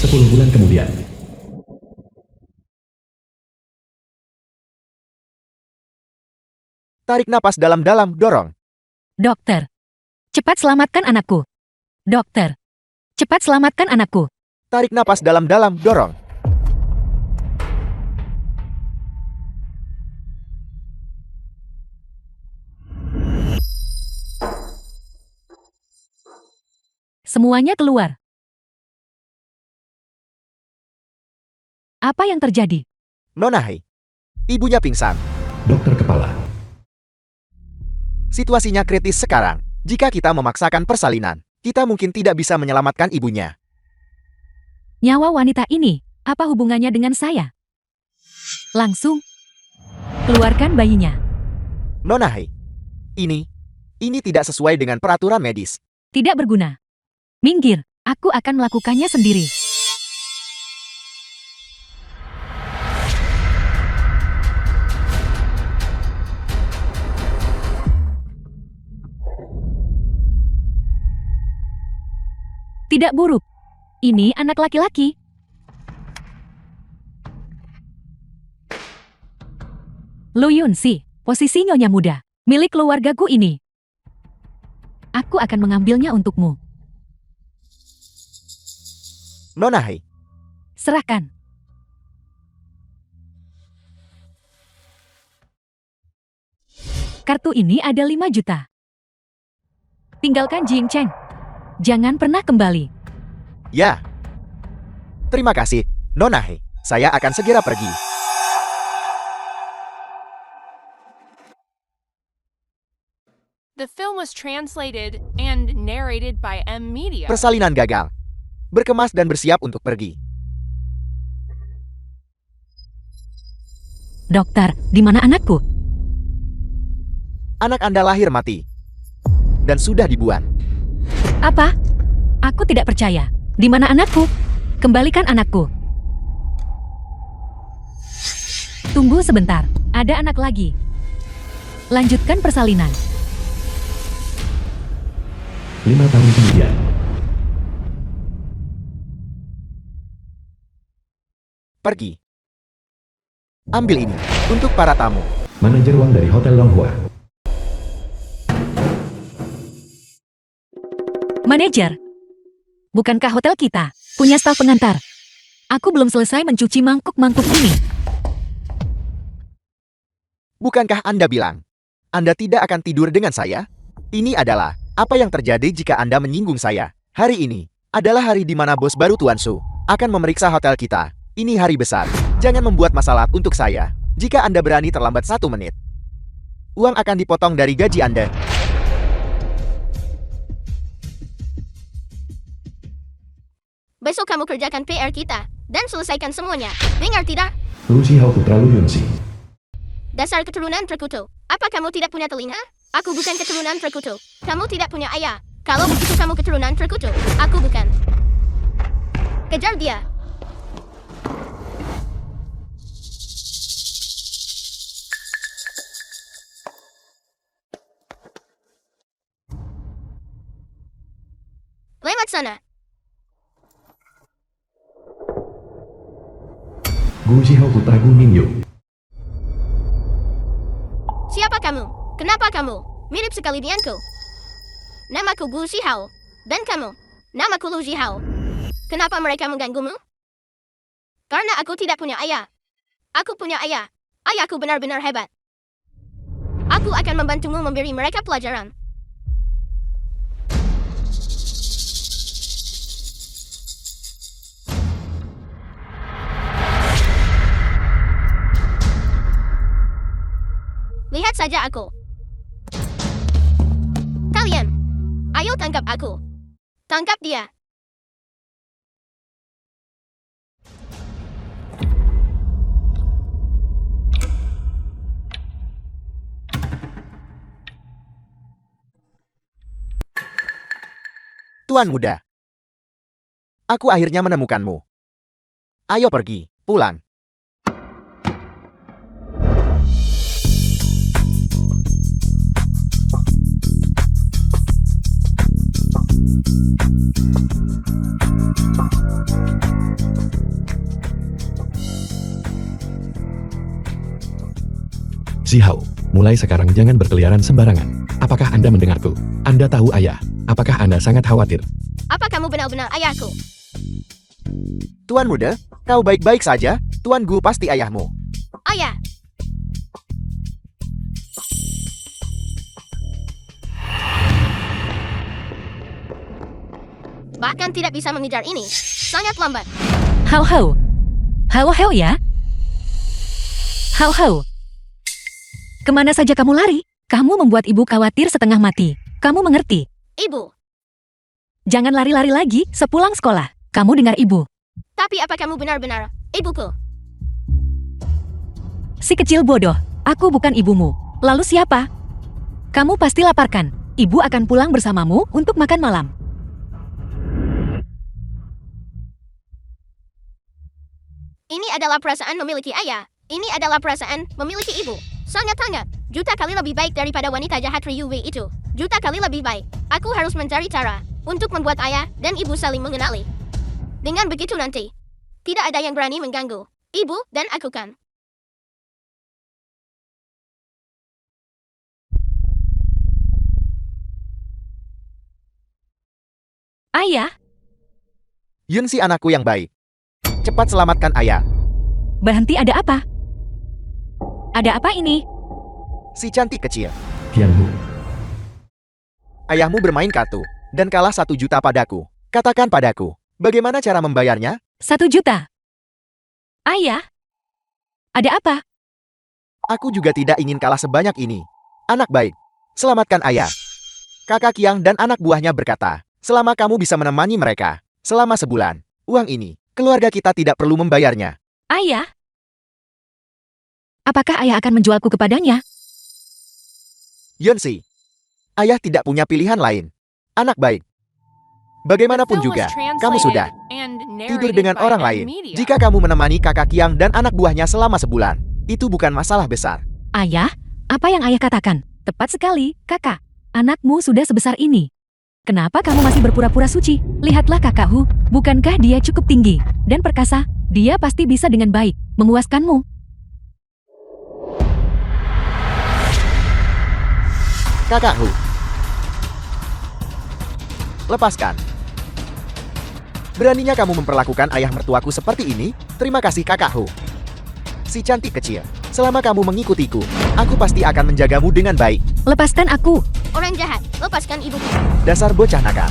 10 bulan kemudian. Tarik napas dalam-dalam, dorong. Dokter, cepat selamatkan anakku. Dokter, cepat selamatkan anakku. Tarik napas dalam-dalam, dorong. Semuanya keluar. Apa yang terjadi? Nona Hei, ibunya pingsan. Dokter kepala. Situasinya kritis sekarang. Jika kita memaksakan persalinan, kita mungkin tidak bisa menyelamatkan ibunya. Nyawa wanita ini, apa hubungannya dengan saya? Langsung, keluarkan bayinya. Nona Hei, ini tidak sesuai dengan peraturan medis. Tidak berguna. Minggir, aku akan melakukannya sendiri. Tidak buruk. Ini anak laki-laki. Lu Yunsi, posisi nyonya muda, milik keluargaku ini. Aku akan mengambilnya untukmu. Nona Hei, Serahkan. Kartu ini ada 5 juta. Tinggalkan Jing Cheng. Jangan pernah kembali. ya. Terima kasih, Nona Hei. Saya akan segera pergi. The film was translated and narrated by M Media. Persalinan gagal. Berkemas dan bersiap untuk pergi. Dokter, di mana anakku? Anak Anda lahir mati. Dan sudah dibuang. Apa? Aku tidak percaya. Di mana anakku? Kembalikan anakku. Tunggu sebentar. Ada anak lagi. Lanjutkan persalinan. 5 tahun kemudian. Pergi. Ambil ini. Untuk para tamu. Manajer uang dari Hotel Longhua. Manajer, bukankah hotel kita punya staf pengantar? Aku belum selesai mencuci mangkuk-mangkuk ini. Bukankah Anda bilang Anda tidak akan tidur dengan saya? Ini adalah apa yang terjadi jika Anda menyinggung saya. Hari ini adalah hari di mana bos baru Tuan Su akan memeriksa hotel kita. Ini hari besar. Jangan membuat masalah untuk saya. Jika Anda berani terlambat 1 menit, uang akan dipotong dari gaji Anda. Besok kamu kerjakan PR kita, dan selesaikan semuanya. Dengar tidak? Lu Xiao putra Lu Yunsi. Dasar keturunan terkutuk. Apa kamu tidak punya telinga? Aku bukan keturunan terkutuk. Kamu tidak punya ayah. Kalau begitu kamu keturunan terkutuk. Aku bukan. Kejar dia. Lewat sana. Gu Xiao putra Gu Ningyu. Siapa kamu? Kenapa kamu mirip sekali denganku? Namaku Gu Xiao. Dan kamu? Namaku Lu Xiao. Kenapa mereka mengganggumu? Karena aku tidak punya ayah. Aku punya ayah. Ayahku benar-benar hebat. Aku akan membantumu memberi mereka pelajaran. Lihat saja aku. Kalian, ayo tangkap aku. Tangkap dia. Tuan muda. Aku akhirnya menemukanmu. Ayo pergi, pulang. Zihao, mulai sekarang jangan berkeliaran sembarangan. Apakah Anda mendengarku? Anda tahu ayah. Apakah Anda sangat khawatir? Apa kamu benar-benar ayahku? Tuan muda, kau baik-baik saja? Tuan Gu pasti ayahmu. Ayah, bahkan tidak bisa mengejar ini. Sangat lambat. Hau hau. Hau hau ya. Hau hau. Kemana saja kamu lari? Kamu membuat ibu khawatir setengah mati. Kamu mengerti? Ibu, Jangan lari-lari lagi sepulang sekolah. Kamu dengar ibu. tapi apa kamu benar-benar ibuku? Si kecil bodoh. Aku bukan ibumu. Lalu siapa? Kamu pasti lapar kan? Ibu akan pulang bersamamu untuk makan malam. Ini adalah perasaan memiliki ayah. Ini adalah perasaan memiliki ibu. Sangat-sangat. Juta kali lebih baik daripada wanita jahat Ryuwi itu. Juta kali lebih baik. Aku harus mencari cara untuk membuat ayah dan ibu saling mengenali. Dengan begitu nanti, tidak ada yang berani mengganggu ibu dan aku kan. Ayah, Yunsi anakku yang baik. Cepat selamatkan ayah. berhenti ada apa? Ada apa ini? Si cantik kecil. Qianhu, Ayahmu bermain kartu dan kalah 1 juta padaku. Katakan padaku, bagaimana cara membayarnya? 1 juta. Ayah, ada apa? Aku juga tidak ingin kalah sebanyak ini. Anak baik, selamatkan ayah. Kakak Kiang dan anak buahnya berkata, selama kamu bisa menemani mereka, selama sebulan, uang ini, keluarga kita tidak perlu membayarnya. Ayah? Apakah ayah akan menjualku kepadanya? Yunsi, ayah tidak punya pilihan lain. Anak baik. Bagaimanapun The film juga, was translated kamu sudah and tidur narrated dengan by orang M lain. Media. Jika kamu menemani kakak Kiang dan anak buahnya selama sebulan, itu bukan masalah besar. Ayah, apa yang ayah katakan? Tepat sekali, kakak. Anakmu sudah sebesar ini. Kenapa kamu masih berpura-pura suci? Lihatlah kakakku, bukankah dia cukup tinggi dan perkasa? Dia pasti bisa dengan baik memuaskanmu. Kakakku, lepaskan. Beraninya kamu memperlakukan ayah mertuaku seperti ini? Terima kasih kakakku. Si cantik kecil, selama kamu mengikutiku, aku pasti akan menjagamu dengan baik. Lepaskan aku. Orang jahat, lepaskan ibuku. Dasar bocah nakal.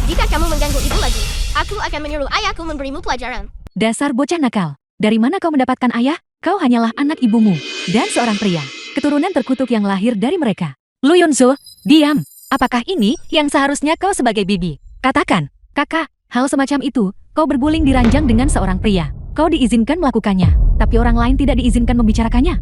Jika kamu mengganggu ibu lagi, aku akan menyuruh ayahku memberimu pelajaran. Dasar bocah nakal. Dari mana kau mendapatkan ayah? Kau hanyalah anak ibumu dan seorang pria. Keturunan terkutuk yang lahir dari mereka. Lu Yunzo, diam. Apakah ini yang seharusnya kau sebagai bibi? Katakan, kakak, hal semacam itu, kau berguling di ranjang dengan seorang pria. Kau diizinkan melakukannya, tapi orang lain tidak diizinkan membicarakannya.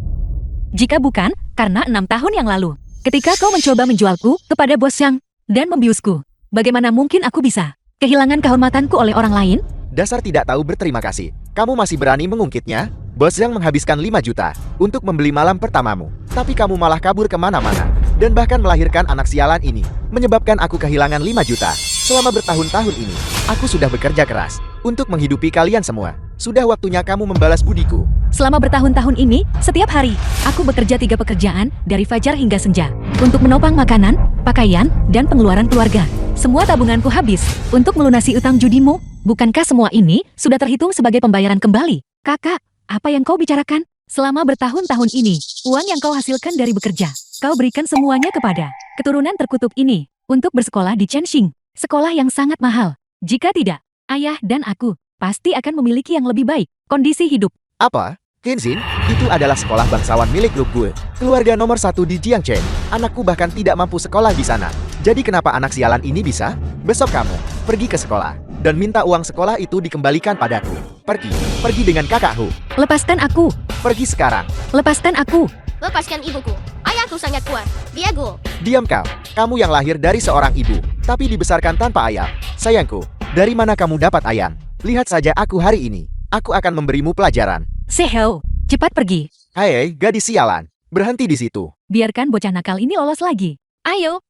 Jika bukan, karena 6 tahun yang lalu, ketika kau mencoba menjualku kepada bos Yang dan membiusku, bagaimana mungkin aku bisa kehilangan kehormatanku oleh orang lain? Dasar tidak tahu berterima kasih. Kamu masih berani mengungkitnya? Bos yang menghabiskan 5 juta untuk membeli malam pertamamu. Tapi kamu malah kabur kemana-mana. Dan bahkan melahirkan anak sialan ini. Menyebabkan aku kehilangan 5 juta. Selama bertahun-tahun ini, aku sudah bekerja keras untuk menghidupi kalian semua. Sudah waktunya kamu membalas budiku. Selama bertahun-tahun ini, setiap hari, aku bekerja 3 pekerjaan dari fajar hingga senja. Untuk menopang makanan, pakaian, dan pengeluaran keluarga. Semua tabunganku habis untuk melunasi utang judimu. Bukankah semua ini sudah terhitung sebagai pembayaran kembali? Kakak, apa yang kau bicarakan? Selama bertahun-tahun ini, uang yang kau hasilkan dari bekerja, kau berikan semuanya kepada keturunan terkutuk ini untuk bersekolah di Chengxing, sekolah yang sangat mahal. Jika tidak, ayah dan aku pasti akan memiliki yang lebih baik kondisi hidup. Apa? Kenshin, itu adalah sekolah bangsawan milik grup gue. Keluarga nomor 1 di Jiangchen. Anakku bahkan tidak mampu sekolah di sana. Jadi kenapa anak sialan ini bisa? Besok kamu pergi ke sekolah dan minta uang sekolah itu dikembalikan padaku. Pergi dengan kakakku. Lepaskan aku, Pergi sekarang. lepaskan aku. Lepaskan ibuku. Ayahku sangat kuat. Dia ghoul. Diam kau. Kamu yang lahir dari seorang ibu, tapi dibesarkan tanpa ayah. Sayangku, dari mana kamu dapat ayam? Lihat saja aku hari ini. Aku akan memberimu pelajaran. Sehao, cepat pergi. Hei, gadis sialan. Berhenti di situ. Biarkan bocah nakal ini lolos lagi. Ayo.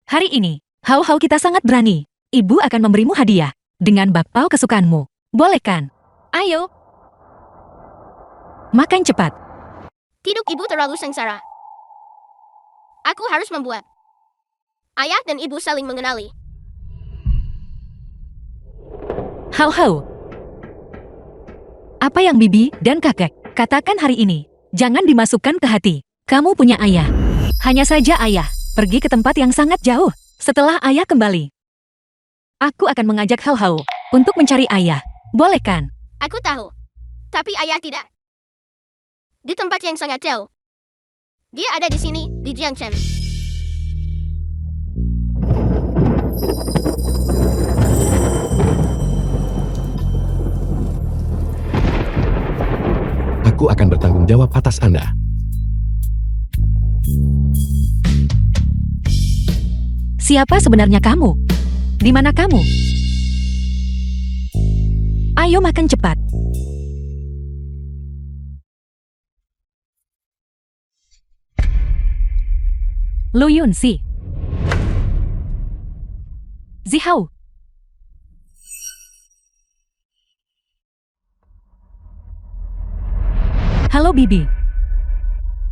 Hari ini, hau-hau kita sangat berani. Ibu akan memberimu hadiah dengan bakpao kesukaanmu. Boleh kan? Ayo. Makan cepat. Hidup ibu terlalu sengsara. Aku harus membuat ayah dan ibu saling mengenali. Hau-hau. Apa yang bibi dan kakek katakan hari ini? Jangan dimasukkan ke hati. Kamu punya ayah. Hanya saja ayah pergi ke tempat yang sangat jauh. Setelah ayah kembali, aku akan mengajak Hau-hau untuk mencari ayah. Boleh kan? Aku tahu. Tapi ayah tidak. Di tempat yang sangat jauh. Dia ada di sini, di Jiangchen. Aku akan bertanggung jawab atas Anda. Siapa sebenarnya kamu? Di mana kamu? Ayo makan cepat. Lu Yunxi. Zihao. Halo Bibi.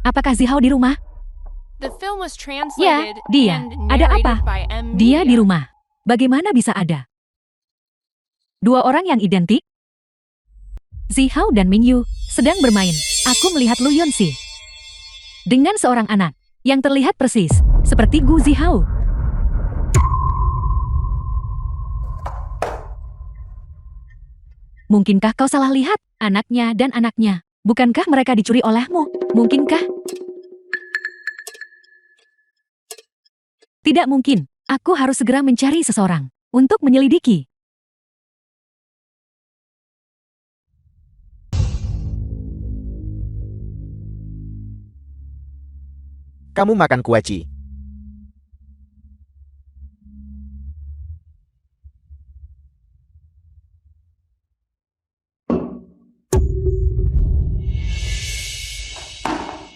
Apakah Zihao di rumah? The film was Ya, translated dia. and Ada narrated apa? by M. Dia di Media. rumah. Bagaimana bisa ada dua orang yang identik? Zihao dan Mingyu sedang bermain. Aku melihat Lu Yunxi dengan seorang anak yang terlihat persis seperti Gu Zihao. Mungkinkah kau salah lihat anaknya dan anaknya? Bukankah mereka dicuri olehmu? Mungkinkah? Tidak mungkin. Aku harus segera mencari seseorang untuk menyelidiki. Kamu makan kuaci.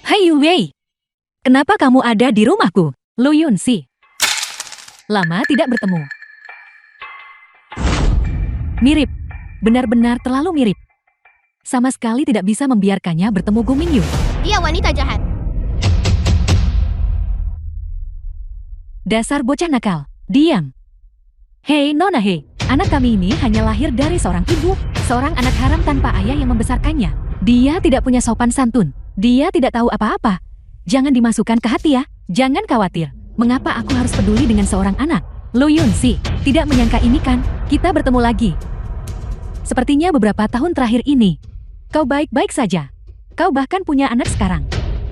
Hai Yu Wei, kenapa kamu ada di rumahku? Lu Yunxi. Lama tidak bertemu. Mirip, benar-benar terlalu mirip. Sama sekali tidak bisa membiarkannya bertemu Gu Mingyu. Dia wanita jahat. Dasar bocah nakal, diam. Hei Nona Hei, anak kami ini hanya lahir dari seorang ibu, seorang anak haram tanpa ayah yang membesarkannya. Dia tidak punya sopan santun. Dia tidak tahu apa-apa. Jangan dimasukkan ke hati ya. Jangan khawatir. Mengapa aku harus peduli dengan seorang anak? Lu Yunxi, tidak menyangka ini kan? Kita bertemu lagi. Sepertinya beberapa tahun terakhir ini, kau baik-baik saja. Kau bahkan punya anak sekarang.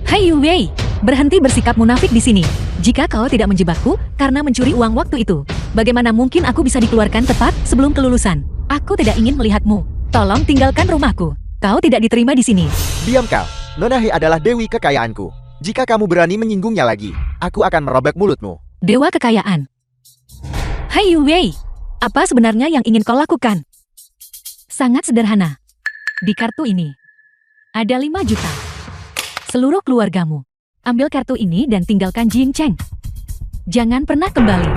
Hai Yu Wei, berhenti bersikap munafik di sini. Jika kau tidak menjebakku karena mencuri uang waktu itu, bagaimana mungkin aku bisa dikeluarkan tepat sebelum kelulusan? Aku tidak ingin melihatmu. Tolong tinggalkan rumahku. Kau tidak diterima di sini. Diam kau. Nona Hei adalah dewi kekayaanku. Jika kamu berani menyinggungnya lagi, aku akan merobek mulutmu. Dewa kekayaan. Hai Yu Wei, apa sebenarnya yang ingin kau lakukan? Sangat sederhana. Di kartu ini, ada 5 juta. Seluruh keluargamu. Ambil kartu ini dan tinggalkan Jing Cheng. Jangan pernah kembali.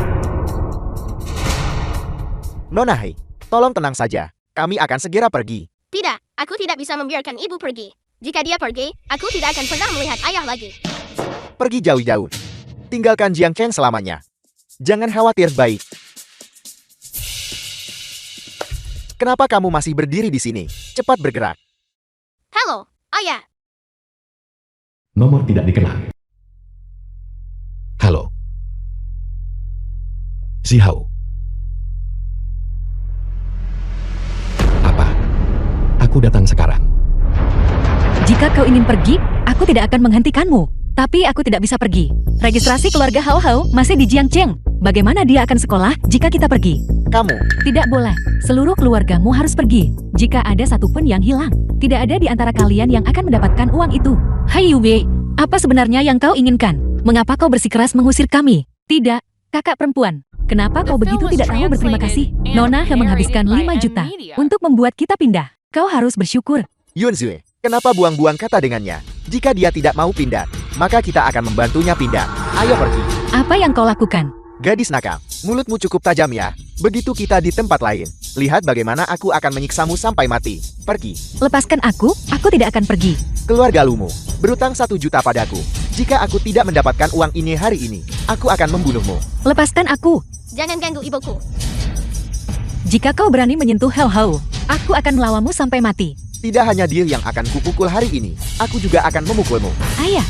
Nona Hei, tolong tenang saja. Kami akan segera pergi. Tidak, aku tidak bisa membiarkan ibu pergi. Jika dia pergi, aku tidak akan pernah melihat ayah lagi. Pergi jauh-jauh. Tinggalkan Jiang Chen selamanya. Jangan khawatir, baik. Kenapa kamu masih berdiri di sini? Cepat bergerak. Halo, ayah. Nomor tidak dikenal. Halo. Zihao. Apa? Aku datang sekarang. Jika kau ingin pergi, aku tidak akan menghentikanmu. Tapi aku tidak bisa pergi. Registrasi keluarga Hao-Hao masih di Jiangcheng. Bagaimana dia akan sekolah jika kita pergi? Kamu, Tidak boleh. Seluruh keluargamu harus pergi. Jika ada satupun yang hilang, tidak ada di antara kalian yang akan mendapatkan uang itu. Hai Yu Wei, apa sebenarnya yang kau inginkan? Mengapa kau bersikeras mengusir kami? Tidak, kakak perempuan. Kenapa kau begitu tidak tahu berterima kasih? Nona yang menghabiskan 5 juta untuk membuat kita pindah. Kau harus bersyukur. Yunzue, kenapa buang-buang kata dengannya? Jika dia tidak mau pindah, maka kita akan membantunya pindah. Ayo pergi. Apa yang kau lakukan? Gadis nakal, mulutmu cukup tajam ya. Begitu kita di tempat lain. Lihat bagaimana aku akan menyiksamu sampai mati. Pergi. Lepaskan aku tidak akan pergi. Keluar Galumu. Berutang 1 juta padaku. Jika aku tidak mendapatkan uang ini hari ini, aku akan membunuhmu. Lepaskan aku. Jangan ganggu ibuku. Jika kau berani menyentuh Hao Hao, aku akan melawanmu sampai mati. Tidak hanya dia yang akan kupukul hari ini, aku juga akan memukulmu. Ayah,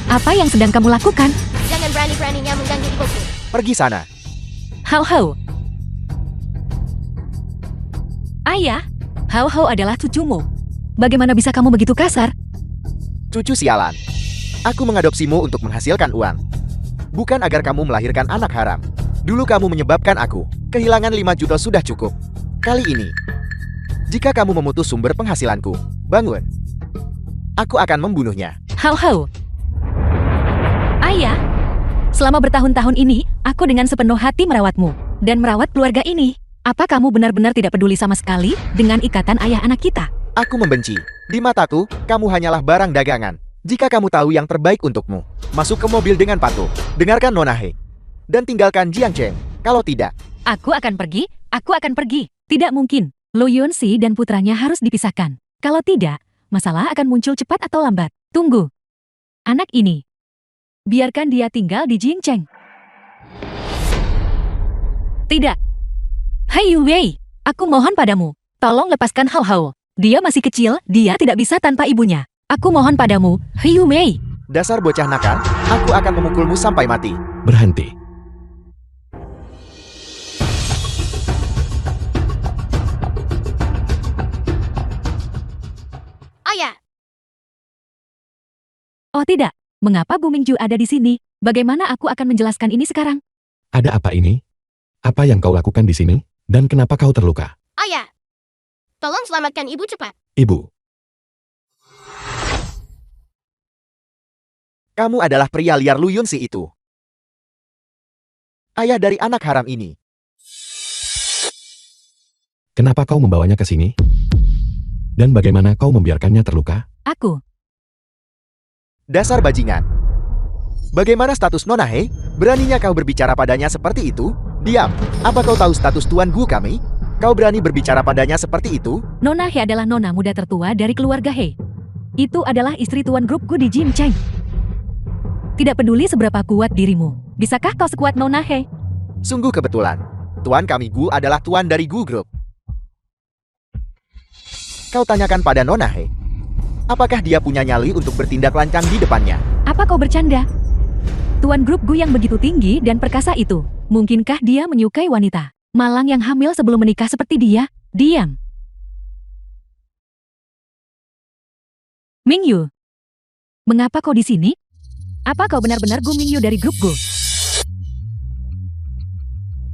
apa yang sedang kamu lakukan? Jangan berani-beraninya mengganggu ibuku. Pergi sana. Hao Hao. Ayah, Hao Hao adalah cucumu. Bagaimana bisa kamu begitu kasar? Cucu sialan. Aku mengadopsimu untuk menghasilkan uang. Bukan agar kamu melahirkan anak haram. Dulu kamu menyebabkan aku kehilangan 5 juta sudah cukup. Kali ini, jika kamu memutus sumber penghasilanku, bangun. Aku akan membunuhnya. Hao Hao. Ayah, selama bertahun-tahun ini, aku dengan sepenuh hati merawatmu dan merawat keluarga ini. Apa kamu benar-benar tidak peduli sama sekali dengan ikatan ayah anak kita? Aku membenci. Di mataku, kamu hanyalah barang dagangan. Jika kamu tahu yang terbaik untukmu, masuk ke mobil dengan patuh. Dengarkan Nona He. Dan tinggalkan Jiang Cheng. Kalau tidak, Aku akan pergi, aku akan pergi. Tidak mungkin. Lu Yunxi dan putranya harus dipisahkan. Kalau tidak, masalah akan muncul cepat atau lambat. Tunggu. Anak ini. Biarkan dia tinggal di Jingcheng. Tidak. Hei Yu Wei, aku mohon padamu. Tolong lepaskan Hao Hao. Dia masih kecil, dia tidak bisa tanpa ibunya. Aku mohon padamu, Hei Yu Wei. dasar bocah nakal, aku akan memukulmu sampai mati. Berhenti. Ayah, Oh tidak, mengapa Bu Mingju ada di sini? Bagaimana aku akan menjelaskan ini sekarang? Ada apa ini? Apa yang kau lakukan di sini? Dan kenapa kau terluka? ayah. Tolong selamatkan ibu cepat. Ibu, Kamu adalah pria liar Lu Yunxi itu. Ayah dari anak haram ini. kenapa kau membawanya ke sini? Dan bagaimana kau membiarkannya terluka? Aku. Dasar bajingan. Bagaimana status Nona He? Beraninya kau berbicara padanya seperti itu? Diam. Apa kau tahu status Tuan Gu kami? Kau berani berbicara padanya seperti itu? Nona He adalah nona muda tertua dari keluarga He. Itu adalah istri tuan grupku di Jingcheng. Tidak peduli seberapa kuat dirimu, bisakah kau sekuat Nona He? Sungguh kebetulan. Tuan kami Gu adalah tuan dari Gu Group. Kau tanyakan pada Nona He. Apakah dia punya nyali untuk bertindak lancang di depannya? Apa kau bercanda? Tuan grup Gu yang begitu tinggi dan perkasa itu, mungkinkah dia menyukai wanita malang yang hamil sebelum menikah seperti dia? Diam. Mingyu, mengapa kau di sini? Apa kau benar-benar Gu Mingyu dari grup Gu?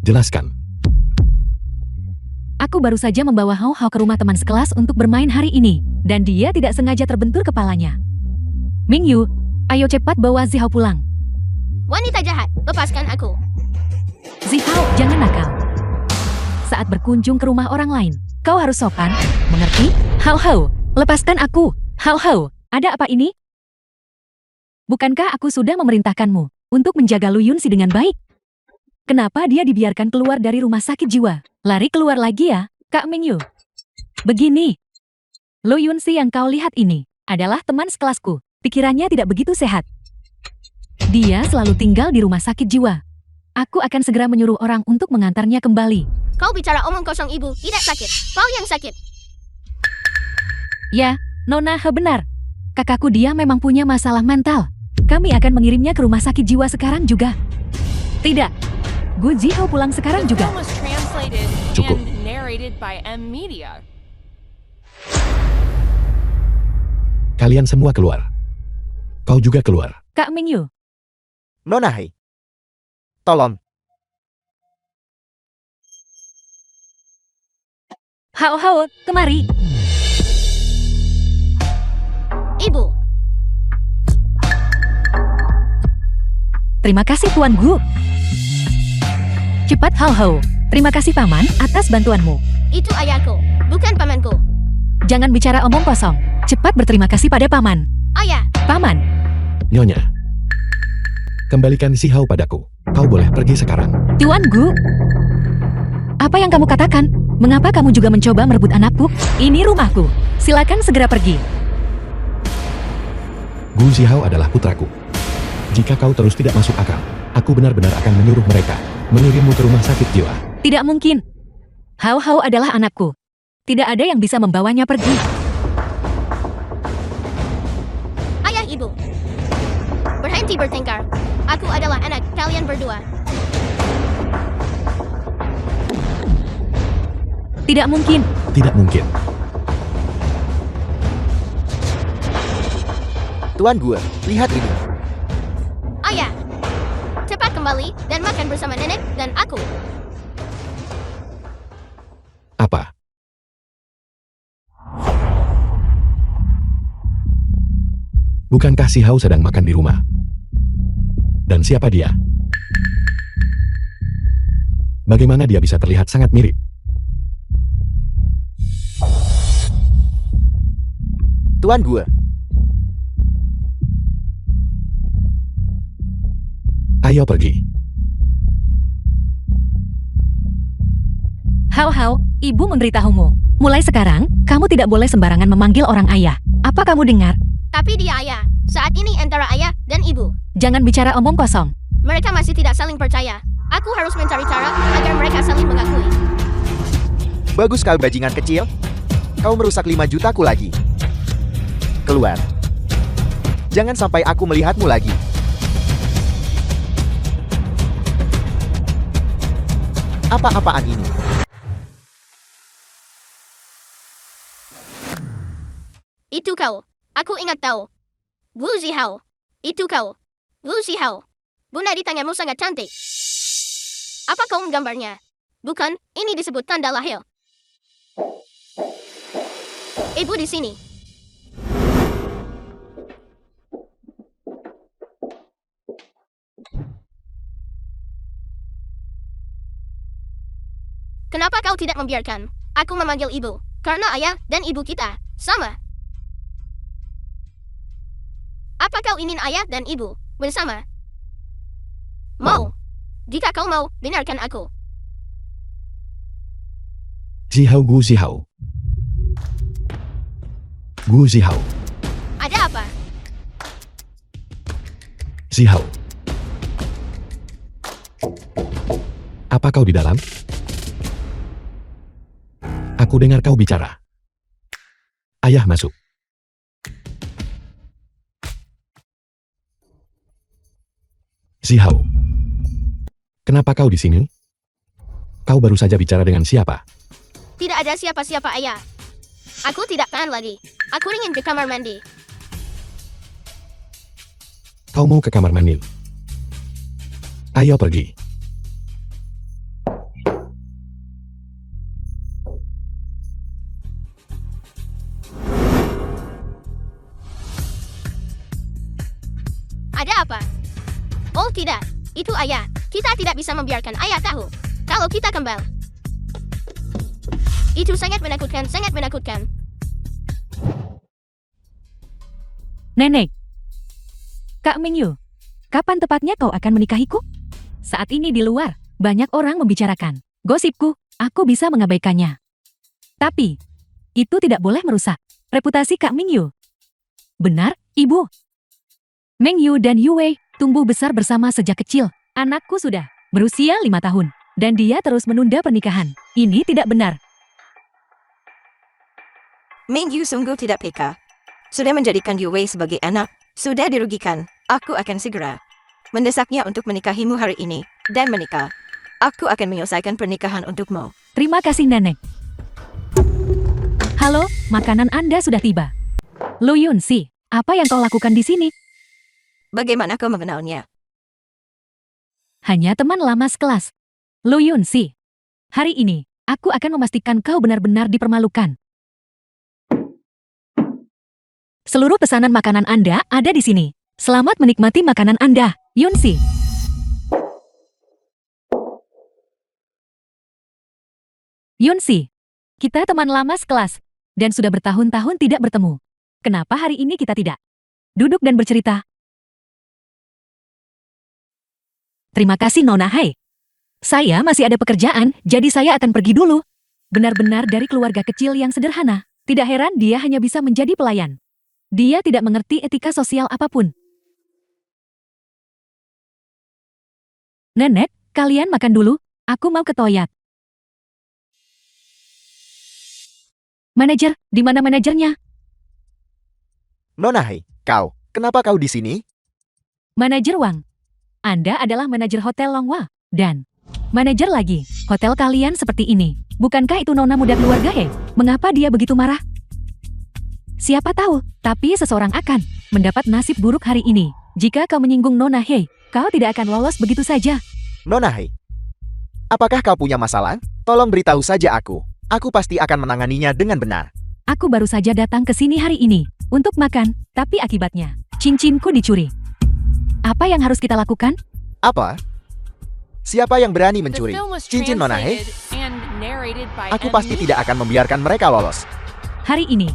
Jelaskan. Aku baru saja membawa Hao Hao ke rumah teman sekelas untuk bermain hari ini, dan dia tidak sengaja terbentur kepalanya. Mingyu, ayo cepat bawa Zihao pulang. Wanita jahat, lepaskan aku. Zihao, jangan nakal. Saat berkunjung ke rumah orang lain, kau harus sopan, mengerti? Hao Hao, lepaskan aku. Hao Hao, ada apa ini? Bukankah aku sudah memerintahkanmu untuk menjaga Lu Yunxi dengan baik? Kenapa dia dibiarkan keluar dari rumah sakit jiwa? Lari keluar lagi ya, Kak Mingyu. Begini, Lu Yunxi yang kau lihat ini adalah teman sekelasku. Pikirannya tidak begitu sehat. Dia selalu tinggal di rumah sakit jiwa. Aku akan segera menyuruh orang untuk mengantarnya kembali. Kau bicara omong kosong ibu, tidak sakit. Kau yang sakit. Ya, Nona He benar. Kakakku dia memang punya masalah mental. Kami akan mengirimnya ke rumah sakit jiwa sekarang juga. Tidak. Gu Zihao pulang sekarang The juga. film was translated Cukup. and narrated by M Media. Kalian semua keluar. Kau juga keluar. Kak Mingyu, Nona He. Tolong. Hao Hao, kemari. Ibu, Terima kasih Tuan Gu. Cepat Hao Hao. Terima kasih Paman atas bantuanmu. itu ayahku, bukan pamanku. Jangan bicara omong kosong. Cepat berterima kasih pada Paman. Ayah, Paman, Nyonya. Kembalikan si Hao padaku. Kau boleh pergi sekarang. Tuan Gu. Apa yang kamu katakan? Mengapa kamu juga mencoba merebut anakku? Ini rumahku. Silakan segera pergi. Gu Zihao adalah putraku. Jika kau terus tidak masuk akal, aku benar-benar akan menyuruh mereka mengirimmu ke rumah sakit jiwa. Tidak mungkin. Hao Hao adalah anakku. Tidak ada yang bisa membawanya pergi. Ayah ibu. Berhenti bertengkar. Aku adalah anak kalian berdua. Tidak mungkin. Tidak mungkin. Tuan Gue, lihat ini. Ayah. Cepat kembali dan makan bersama nenek dan aku. Apa? Bukankah si Hao sedang makan di rumah? Dan siapa dia? Bagaimana dia bisa terlihat sangat mirip? Tuan Gue, Ayo pergi. Hao Hao, ibu memberitahumu. Mulai sekarang, kamu tidak boleh sembarangan memanggil orang ayah. Apa kamu dengar? Tapi dia ayah. Saat ini antara ayah dan ibu. Jangan bicara omong kosong. Mereka masih tidak saling percaya. Aku harus mencari cara agar mereka saling mengakui. bagus kau bajingan kecil. Kau merusak 5 jutaku lagi. Keluar. Jangan sampai aku melihatmu lagi. Apa-apaan ini? Itu kau. Aku ingat tahu. Wu Zihao. Itu kau. Wu Zihao. Bunda di tanganmu sangat cantik. Apa kau menggambarnya? Bukan, ini disebut tanda lahir. Ibu di sini. Kenapa kau tidak membiarkan aku memanggil ibu? Karena ayah dan ibu kita sama. Apa kau ingin ayah dan ibu bersama? Mau. Jika kau mau, dengarkan aku. Zihao Gu Zihao. Gu Zihao. Ada apa? Zihao. Apa kau di dalam? Aku dengar kau bicara. Ayah masuk. Zihao. Kenapa kau di sini? Kau baru saja bicara dengan siapa? Tidak ada siapa-siapa ayah. Aku tidak tahan lagi. Aku ingin ke kamar mandi. Kau mau ke kamar mandi? Ayo pergi. Ada apa? Oh tidak, itu ayah. Kita tidak bisa membiarkan ayah tahu. Kalau kita kembali. Itu sangat menakutkan, sangat menakutkan. Nenek. Kak Mingyu, kapan tepatnya kau akan menikahiku? Saat ini di luar, banyak orang membicarakan gosipku, aku bisa mengabaikannya. Tapi, itu tidak boleh merusak reputasi Kak Mingyu. Benar, Ibu? Mingyu dan Yue tumbuh besar bersama sejak kecil. Anakku sudah berusia 5 tahun, dan dia terus menunda pernikahan. Ini tidak benar. Mingyu sungguh tidak peka. Sudah menjadikan Yue sebagai anak, sudah dirugikan. Aku akan segera mendesaknya untuk menikahimu hari ini, dan menikah. Aku akan menyelesaikan pernikahan untukmu. Terima kasih, Nenek. Halo, makanan Anda sudah tiba. Lu Yunsi, apa yang kau lakukan di sini? Bagaimana kau mengenalnya? Hanya teman lama sekelas. Lu Yunsi. Hari ini, aku akan memastikan kau benar-benar dipermalukan. Seluruh pesanan makanan Anda ada di sini. Selamat menikmati makanan Anda, Yunsi. Yunsi, kita teman lama sekelas, dan sudah bertahun-tahun tidak bertemu. Kenapa hari ini kita tidak duduk dan bercerita? Terima kasih Nona Hai. Saya masih ada pekerjaan, jadi saya akan pergi dulu. benar-benar dari keluarga kecil yang sederhana. Tidak heran dia hanya bisa menjadi pelayan. Dia tidak mengerti etika sosial apapun. Nenek, kalian makan dulu, aku mau ke toilet. Manajer, di mana manajernya? Nona Hei, kenapa kau di sini? Manajer Wang. Anda adalah manajer Hotel Longhua. Dan manajer lagi, hotel kalian seperti ini. Bukankah itu nona muda keluarga He? Mengapa dia begitu marah? Siapa tahu, tapi seseorang akan mendapat nasib buruk hari ini. Jika kau menyinggung Nona He, kau tidak akan lolos begitu saja. Nona Hei, apakah kau punya masalah? Tolong beritahu saja aku. Aku pasti akan menanganinya dengan benar. Aku baru saja datang ke sini hari ini untuk makan, tapi akibatnya cincinku dicuri. Apa yang harus kita lakukan? Apa? Siapa yang berani The mencuri film was cincin Nona Hei? translated and narrated by Aku M. pasti tidak akan membiarkan mereka lolos. Hari ini,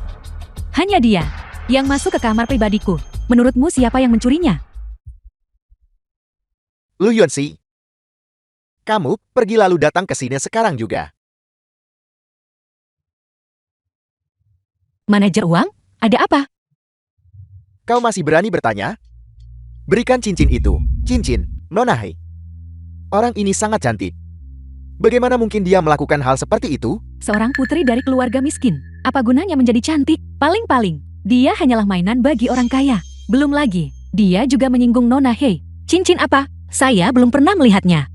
hanya dia yang masuk ke kamar pribadiku. Menurutmu siapa yang mencurinya? Lu Yunsi, kamu pergi lalu datang ke sini sekarang juga. Manajer uang? Ada apa? Kau masih berani bertanya? Berikan cincin itu. Cincin, Nona Hei. Orang ini sangat cantik. Bagaimana mungkin dia melakukan hal seperti itu? Seorang putri dari keluarga miskin. Apa gunanya menjadi cantik? Paling-paling, dia hanyalah mainan bagi orang kaya. Belum lagi, dia juga menyinggung Nona Hei. Cincin apa? Saya belum pernah melihatnya.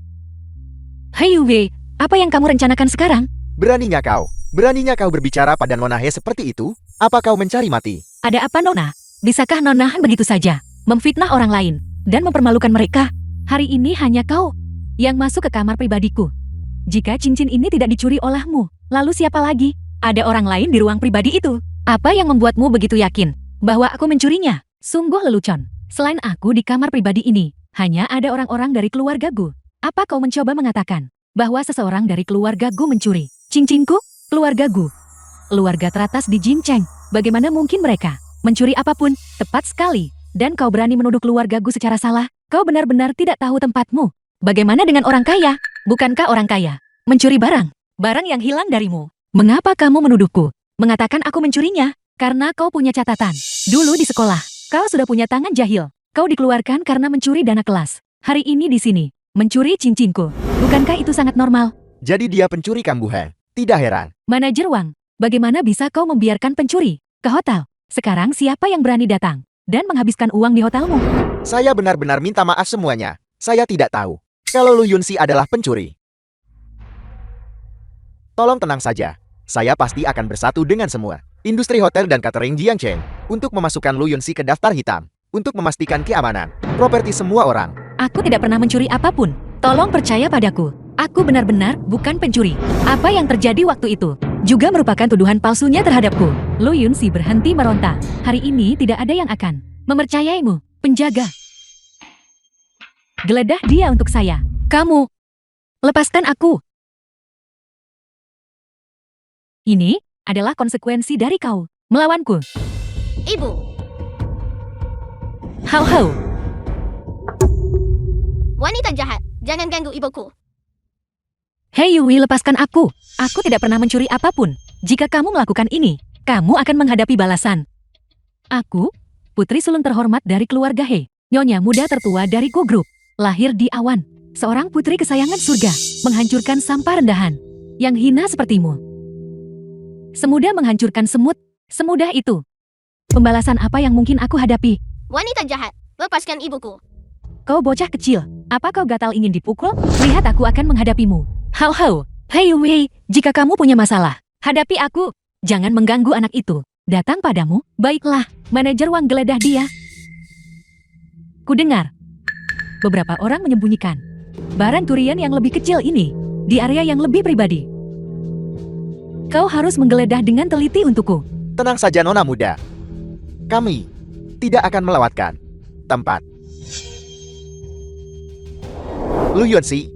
Hei Wei, apa yang kamu rencanakan sekarang? Beraninya kau berbicara pada Nona Hei seperti itu? Apa kau mencari mati? Ada apa Nona? Bisakah Nona begitu saja memfitnah orang lain dan mempermalukan mereka? Hari ini hanya kau yang masuk ke kamar pribadiku. Jika cincin ini tidak dicuri olehmu, lalu siapa lagi? Ada orang lain di ruang pribadi itu. Apa yang membuatmu begitu yakin bahwa aku mencurinya? Sungguh lelucon. Selain aku di kamar pribadi ini, hanya ada orang-orang dari keluargaku. Apa kau mencoba mengatakan bahwa seseorang dari keluargaku mencuri cincinku? Keluargaku. Keluarga teratas di Jincheng. Bagaimana mungkin mereka mencuri apapun? Tepat sekali. Dan kau berani menuduh keluargaku secara salah? Kau benar-benar tidak tahu tempatmu. Bagaimana dengan orang kaya? Bukankah orang kaya mencuri barang? Barang yang hilang darimu. Mengapa kamu menuduhku? Mengatakan aku mencurinya? Karena kau punya catatan. Dulu di sekolah, kau sudah punya tangan jahil. Kau dikeluarkan karena mencuri dana kelas. Hari ini di sini, mencuri cincinku. Bukankah itu sangat normal? Jadi dia pencuri kambuhe. Tidak heran. Manajer Wang, bagaimana bisa kau membiarkan pencuri ke hotel? Sekarang siapa yang berani datang dan menghabiskan uang di hotelmu? Saya benar-benar minta maaf semuanya. Saya tidak tahu kalau Lu Yunsi adalah pencuri. Tolong tenang saja. Saya pasti akan bersatu dengan semua industri hotel dan catering Jiangcheng untuk memasukkan Lu Yunsi ke daftar hitam untuk memastikan keamanan properti semua orang. Aku tidak pernah mencuri apapun. Tolong percaya padaku. Aku benar-benar bukan pencuri. Apa yang terjadi waktu itu juga merupakan tuduhan palsunya terhadapku. Lu Yunsi berhenti meronta. Hari ini tidak ada yang akan mempercayaimu, penjaga. Geledah dia untuk saya. Kamu, lepaskan aku. Ini adalah konsekuensi dari kau melawanku. Ibu, Hau-hau. wanita jahat, jangan ganggu ibuku. Hei Yui, lepaskan aku. Aku tidak pernah mencuri apapun. Jika kamu melakukan ini, kamu akan menghadapi balasan. Aku, putri sulung terhormat dari keluarga He, nyonya muda tertua dari Go Group, lahir di awan. Seorang putri kesayangan surga, menghancurkan sampah rendahan. Yang hina sepertimu. Semudah menghancurkan semut, semudah itu. Pembalasan apa yang mungkin aku hadapi? Wanita jahat, lepaskan ibuku. Kau bocah kecil, apa kau gatal ingin dipukul? Lihat aku akan menghadapimu. Hau-hau, hei Wei, jika kamu punya masalah, hadapi aku. Jangan mengganggu anak itu. Datang padamu, baiklah, manajer Wang geledah dia. Kudengar, beberapa orang menyembunyikan barang curian yang lebih kecil ini di area yang lebih pribadi. Kau harus menggeledah dengan teliti untukku. Tenang saja Nona muda. Kami tidak akan melewatkan tempat. Lu Yunsi,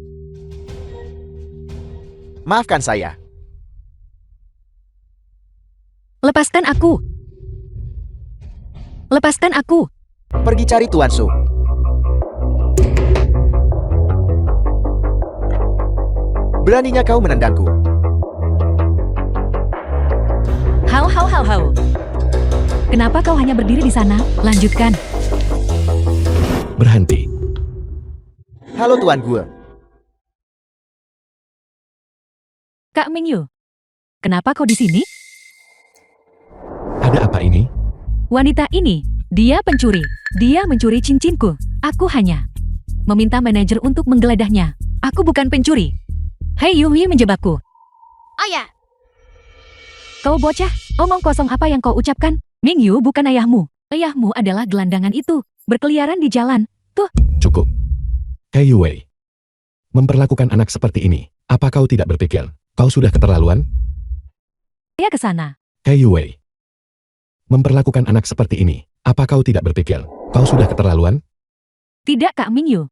maafkan saya. Lepaskan aku. Lepaskan aku. Pergi cari Tuan Su. Beraninya kau menendangku. Hao. Kenapa kau hanya berdiri di sana? Lanjutkan. Berhenti. Halo Tuan Gue. Kak Mingyu. Kenapa kau di sini? Ada apa ini? Wanita ini, dia pencuri. Dia mencuri cincinku. Aku hanya meminta manajer untuk menggeledahnya. Aku bukan pencuri. Hei Yuhi menjebakku. Ayah, Kau bocah, omong kosong apa yang kau ucapkan? Mingyu bukan ayahmu. Ayahmu adalah gelandangan itu, berkeliaran di jalan. Cukup. Hei Wei. Memperlakukan anak seperti ini, apa kau tidak berpikir? Kau sudah keterlaluan? Saya ke sana. Hei Wei. Memperlakukan anak seperti ini, apa kau tidak berpikir? Kau sudah keterlaluan? Tidak Kak Mingyu.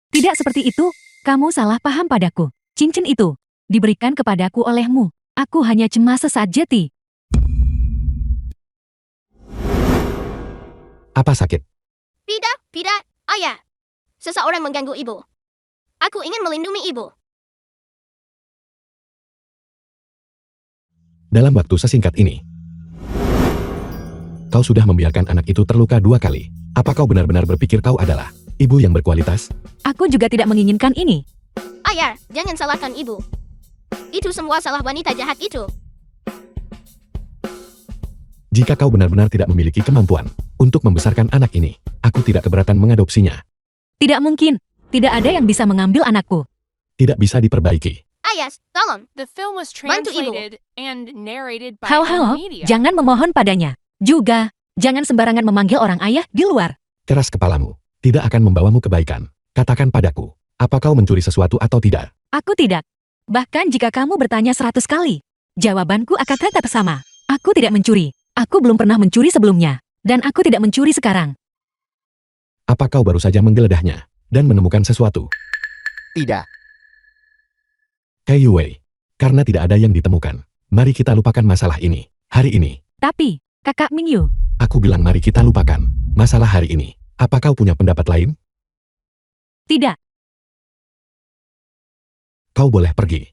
Tidak seperti itu, kamu salah paham padaku. Cincin itu diberikan kepadaku olehmu. Aku hanya cemas sesaat jeti. Apa sakit? tidak, ayah. Seseorang mengganggu ibu. Aku ingin melindungi ibu. Dalam waktu sesingkat ini, kau sudah membiarkan anak itu terluka 2 kali. Apa kau benar-benar berpikir kau adalah ibu yang berkualitas? Aku juga tidak menginginkan ini. Ayah, jangan salahkan ibu. Itu semua salah wanita jahat itu. Jika kau benar-benar tidak memiliki kemampuan untuk membesarkan anak ini, aku tidak keberatan mengadopsinya. Tidak mungkin. Tidak ada yang bisa mengambil anakku. Tidak bisa diperbaiki. Ayah, tolong. The film was Bantu ibu. translated and narrated by Hao, M Media. jangan memohon padanya. Juga, jangan sembarangan memanggil orang ayah di luar. Keras kepalamu, tidak akan membawamu kebaikan. Katakan padaku, apa kau mencuri sesuatu atau tidak? Aku tidak. Bahkan jika kamu bertanya 100 kali, jawabanku akan tetap sama. Aku tidak mencuri. Aku belum pernah mencuri sebelumnya. Dan aku tidak mencuri sekarang. Apa kau baru saja menggeledahnya dan menemukan sesuatu? Tidak. Hei Wei, karena tidak ada yang ditemukan, mari kita lupakan masalah ini, hari ini. Tapi, Kakak Mingyu, Aku bilang mari kita lupakan masalah hari ini. Apa kau punya pendapat lain? tidak. Kau boleh pergi.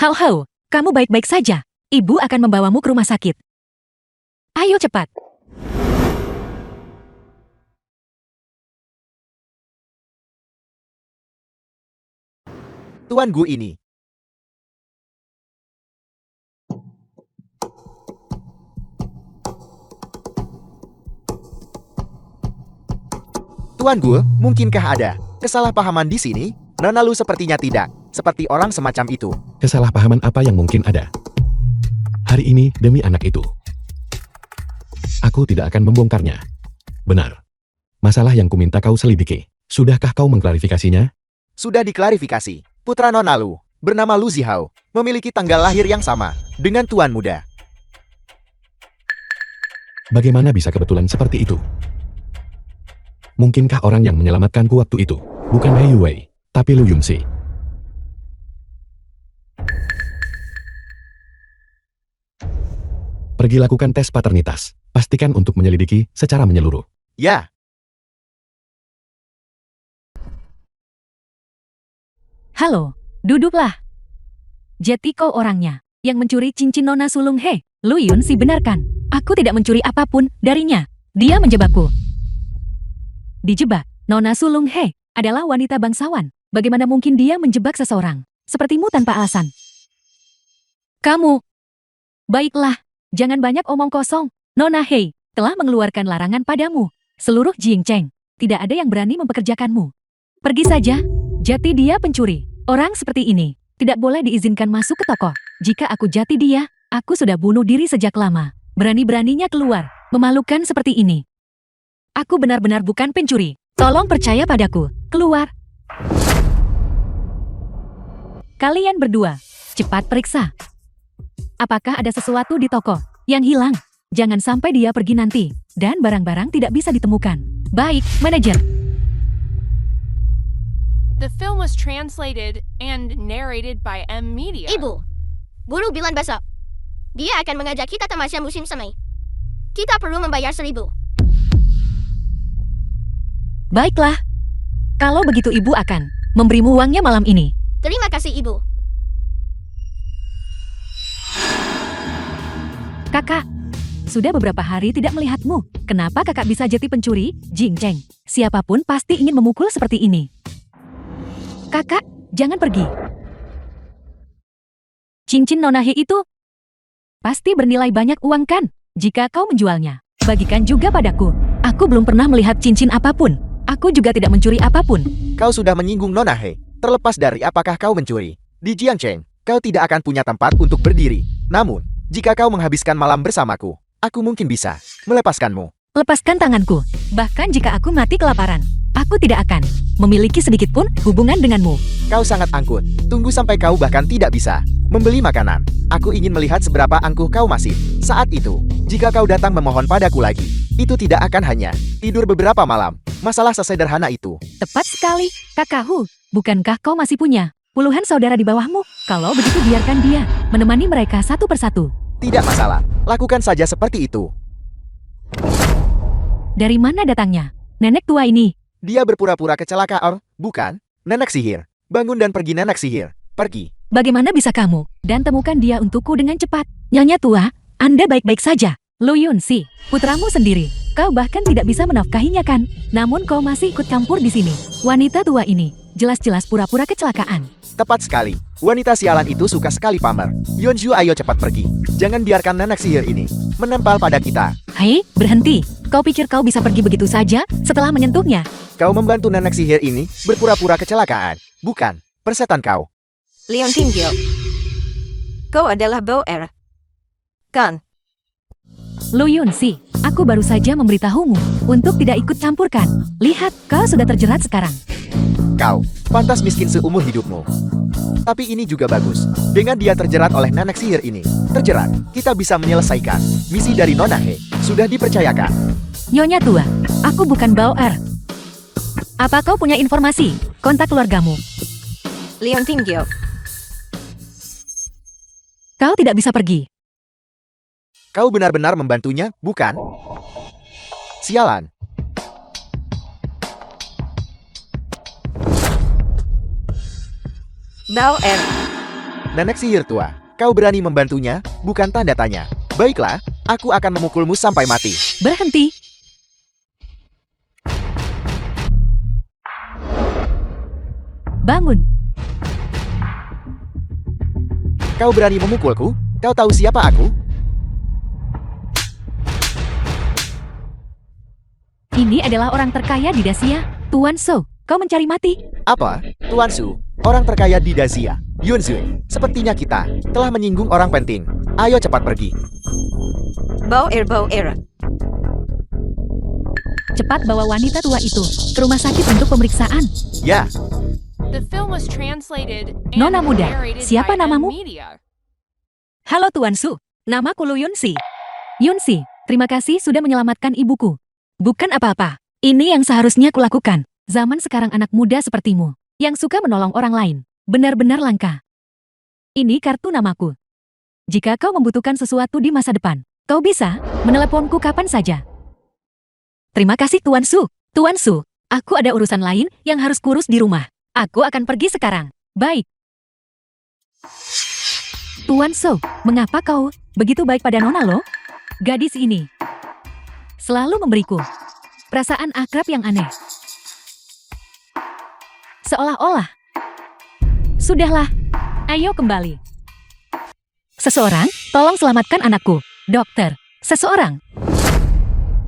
Hao, kamu baik-baik saja. Ibu akan membawamu ke rumah sakit. Ayo cepat. Tuan Gu ini. Tuan Gu, mungkinkah ada kesalahpahaman di sini? Nona Lu sepertinya tidak, seperti orang semacam itu. Kesalahpahaman apa yang mungkin ada? Hari ini demi anak itu. Aku tidak akan membongkarnya. Benar. Masalah yang kuminta kau selidiki. Sudahkah kau mengklarifikasinya? Sudah diklarifikasi. Putra Nona Lu, bernama Lu Zihao, memiliki tanggal lahir yang sama dengan Tuan Muda. Bagaimana bisa kebetulan seperti itu? Mungkinkah orang yang menyelamatkanku waktu itu bukan Hei Wei, tapi Lu Yunxi? Pergi lakukan tes paternitas. Pastikan untuk menyelidiki secara menyeluruh. Ya, Halo, duduklah. Jeti kau orangnya yang mencuri cincin Nona Sulung He. Lu Yunxi benarkan. Aku tidak mencuri apapun darinya. Dia menjebakku. Dijebak, Nona Sulung He adalah wanita bangsawan. Bagaimana mungkin dia menjebak seseorang sepertimu tanpa alasan? Kamu. Baiklah, jangan banyak omong kosong. Nona He telah mengeluarkan larangan padamu. Seluruh Jingcheng, tidak ada yang berani mempekerjakanmu. Pergi saja. Jati dia pencuri. Orang seperti ini tidak boleh diizinkan masuk ke toko. Jika aku jati dia, aku sudah bunuh diri sejak lama. Berani-beraninya keluar. Memalukan seperti ini. Aku benar-benar bukan pencuri. Tolong percaya padaku. Keluar. Kalian berdua, cepat periksa. Apakah ada sesuatu di toko yang hilang? Jangan sampai dia pergi nanti, dan barang-barang tidak bisa ditemukan. Baik, manajer. The film was translated and narrated by M Media. Ibu, buruh bulan besok. Dia akan mengajak kita tamasya musim semi. Kita perlu membayar 1.000. Baiklah. Kalau begitu ibu akan memberimu uangnya malam ini. Terima kasih. kasih ibu. Kakak, sudah beberapa hari tidak melihatmu. Kenapa kakak bisa jadi pencuri? Jing Cheng, siapapun pasti ingin memukul seperti ini. Kakak, jangan pergi. Cincin Nona He itu pasti bernilai banyak uang kan? Jika kau menjualnya, bagikan juga padaku. Aku belum pernah melihat cincin apapun. Aku juga tidak mencuri apapun. Kau sudah menyinggung Nona He. Terlepas dari apakah kau mencuri, di Jiangcheng, kau tidak akan punya tempat untuk berdiri. Namun, jika kau menghabiskan malam bersamaku, aku mungkin bisa melepaskanmu. Lepaskan tanganku. Bahkan jika aku mati kelaparan, aku tidak akan memiliki sedikit pun hubungan denganmu. Kau sangat angkuh. Tunggu sampai kau bahkan tidak bisa membeli makanan. Aku ingin melihat seberapa angkuh kau masih. Saat itu, jika kau datang memohon padaku lagi, itu tidak akan hanya tidur beberapa malam. Masalah sesederhana itu. Tepat sekali, kakakku. Bukankah kau masih punya puluhan saudara di bawahmu? Kalau begitu biarkan dia menemani mereka satu persatu. Tidak masalah. Lakukan saja seperti itu. Dari mana datangnya nenek tua ini? Dia berpura-pura kecelakaan, bukan? Nenek sihir. Bangun dan pergi nenek sihir. Pergi. Bagaimana bisa kamu dan temukan dia untukku dengan cepat? Nyonya tua, Anda baik-baik saja. Lu Yunsi, putramu sendiri. Kau bahkan tidak bisa menafkahinya kan? Namun kau masih ikut campur di sini. Wanita tua ini jelas-jelas pura-pura kecelakaan. Tepat sekali. Wanita sialan itu suka sekali pamer. Yonju, ayo cepat pergi. Jangan biarkan nenek sihir ini menempel pada kita. Hei, berhenti. Kau pikir kau bisa pergi begitu saja setelah menyentuhnya? Kau membantu nenek sihir ini berpura-pura kecelakaan. Bukan, persetan kau. Leon Tinggil. Kau adalah Boer. Kan? Lu Yunsi, aku baru saja memberitahumu untuk tidak ikut campurkan. Lihat, kau sudah terjerat sekarang. Kau pantas miskin seumur hidupmu. Tapi ini juga bagus. Dengan dia terjerat oleh nenek sihir ini, terjerat, kita bisa menyelesaikan misi dari Nona He. Sudah dipercayakan. Nyonya tua, aku bukan Bauer. Apa kau punya informasi? Kontak keluargamu. Leon Tinggil. Kau tidak bisa pergi. Kau benar-benar membantunya, bukan? Sialan. Boer. Nenek sihir tua, kau berani membantunya, bukan tanda tanya. Baiklah, aku akan memukulmu sampai mati. Berhenti. Bangun. Kau berani memukulku? Kau tahu siapa aku? Ini adalah orang terkaya di Dacia, Tuan So. Kau mencari mati? Apa? Tuan Su, orang terkaya di Dacia. Yunzui, sepertinya kita telah menyinggung orang penting. Ayo cepat pergi. Boer. Cepat bawa wanita tua itu ke rumah sakit untuk pemeriksaan. Ya, The film was translated and Nona muda, narrated siapa by namamu? Media. Halo Tuan Su, namaku Lu Yunsi. Yunsi, terima kasih sudah menyelamatkan ibuku. Bukan apa-apa, ini yang seharusnya kulakukan. Zaman sekarang anak muda sepertimu, yang suka menolong orang lain, benar-benar langka. Ini kartu namaku. Jika kau membutuhkan sesuatu di masa depan, kau bisa meneleponku kapan saja. Terima kasih Tuan Su. Tuan Su, aku ada urusan lain yang harus kurus di rumah. Aku akan pergi sekarang. Baik. Tuan Su, mengapa kau begitu baik pada Nona lo? Gadis ini selalu memberiku perasaan akrab yang aneh. Seolah-olah. Sudahlah, ayo kembali. Seseorang, tolong selamatkan anakku. Dokter, seseorang.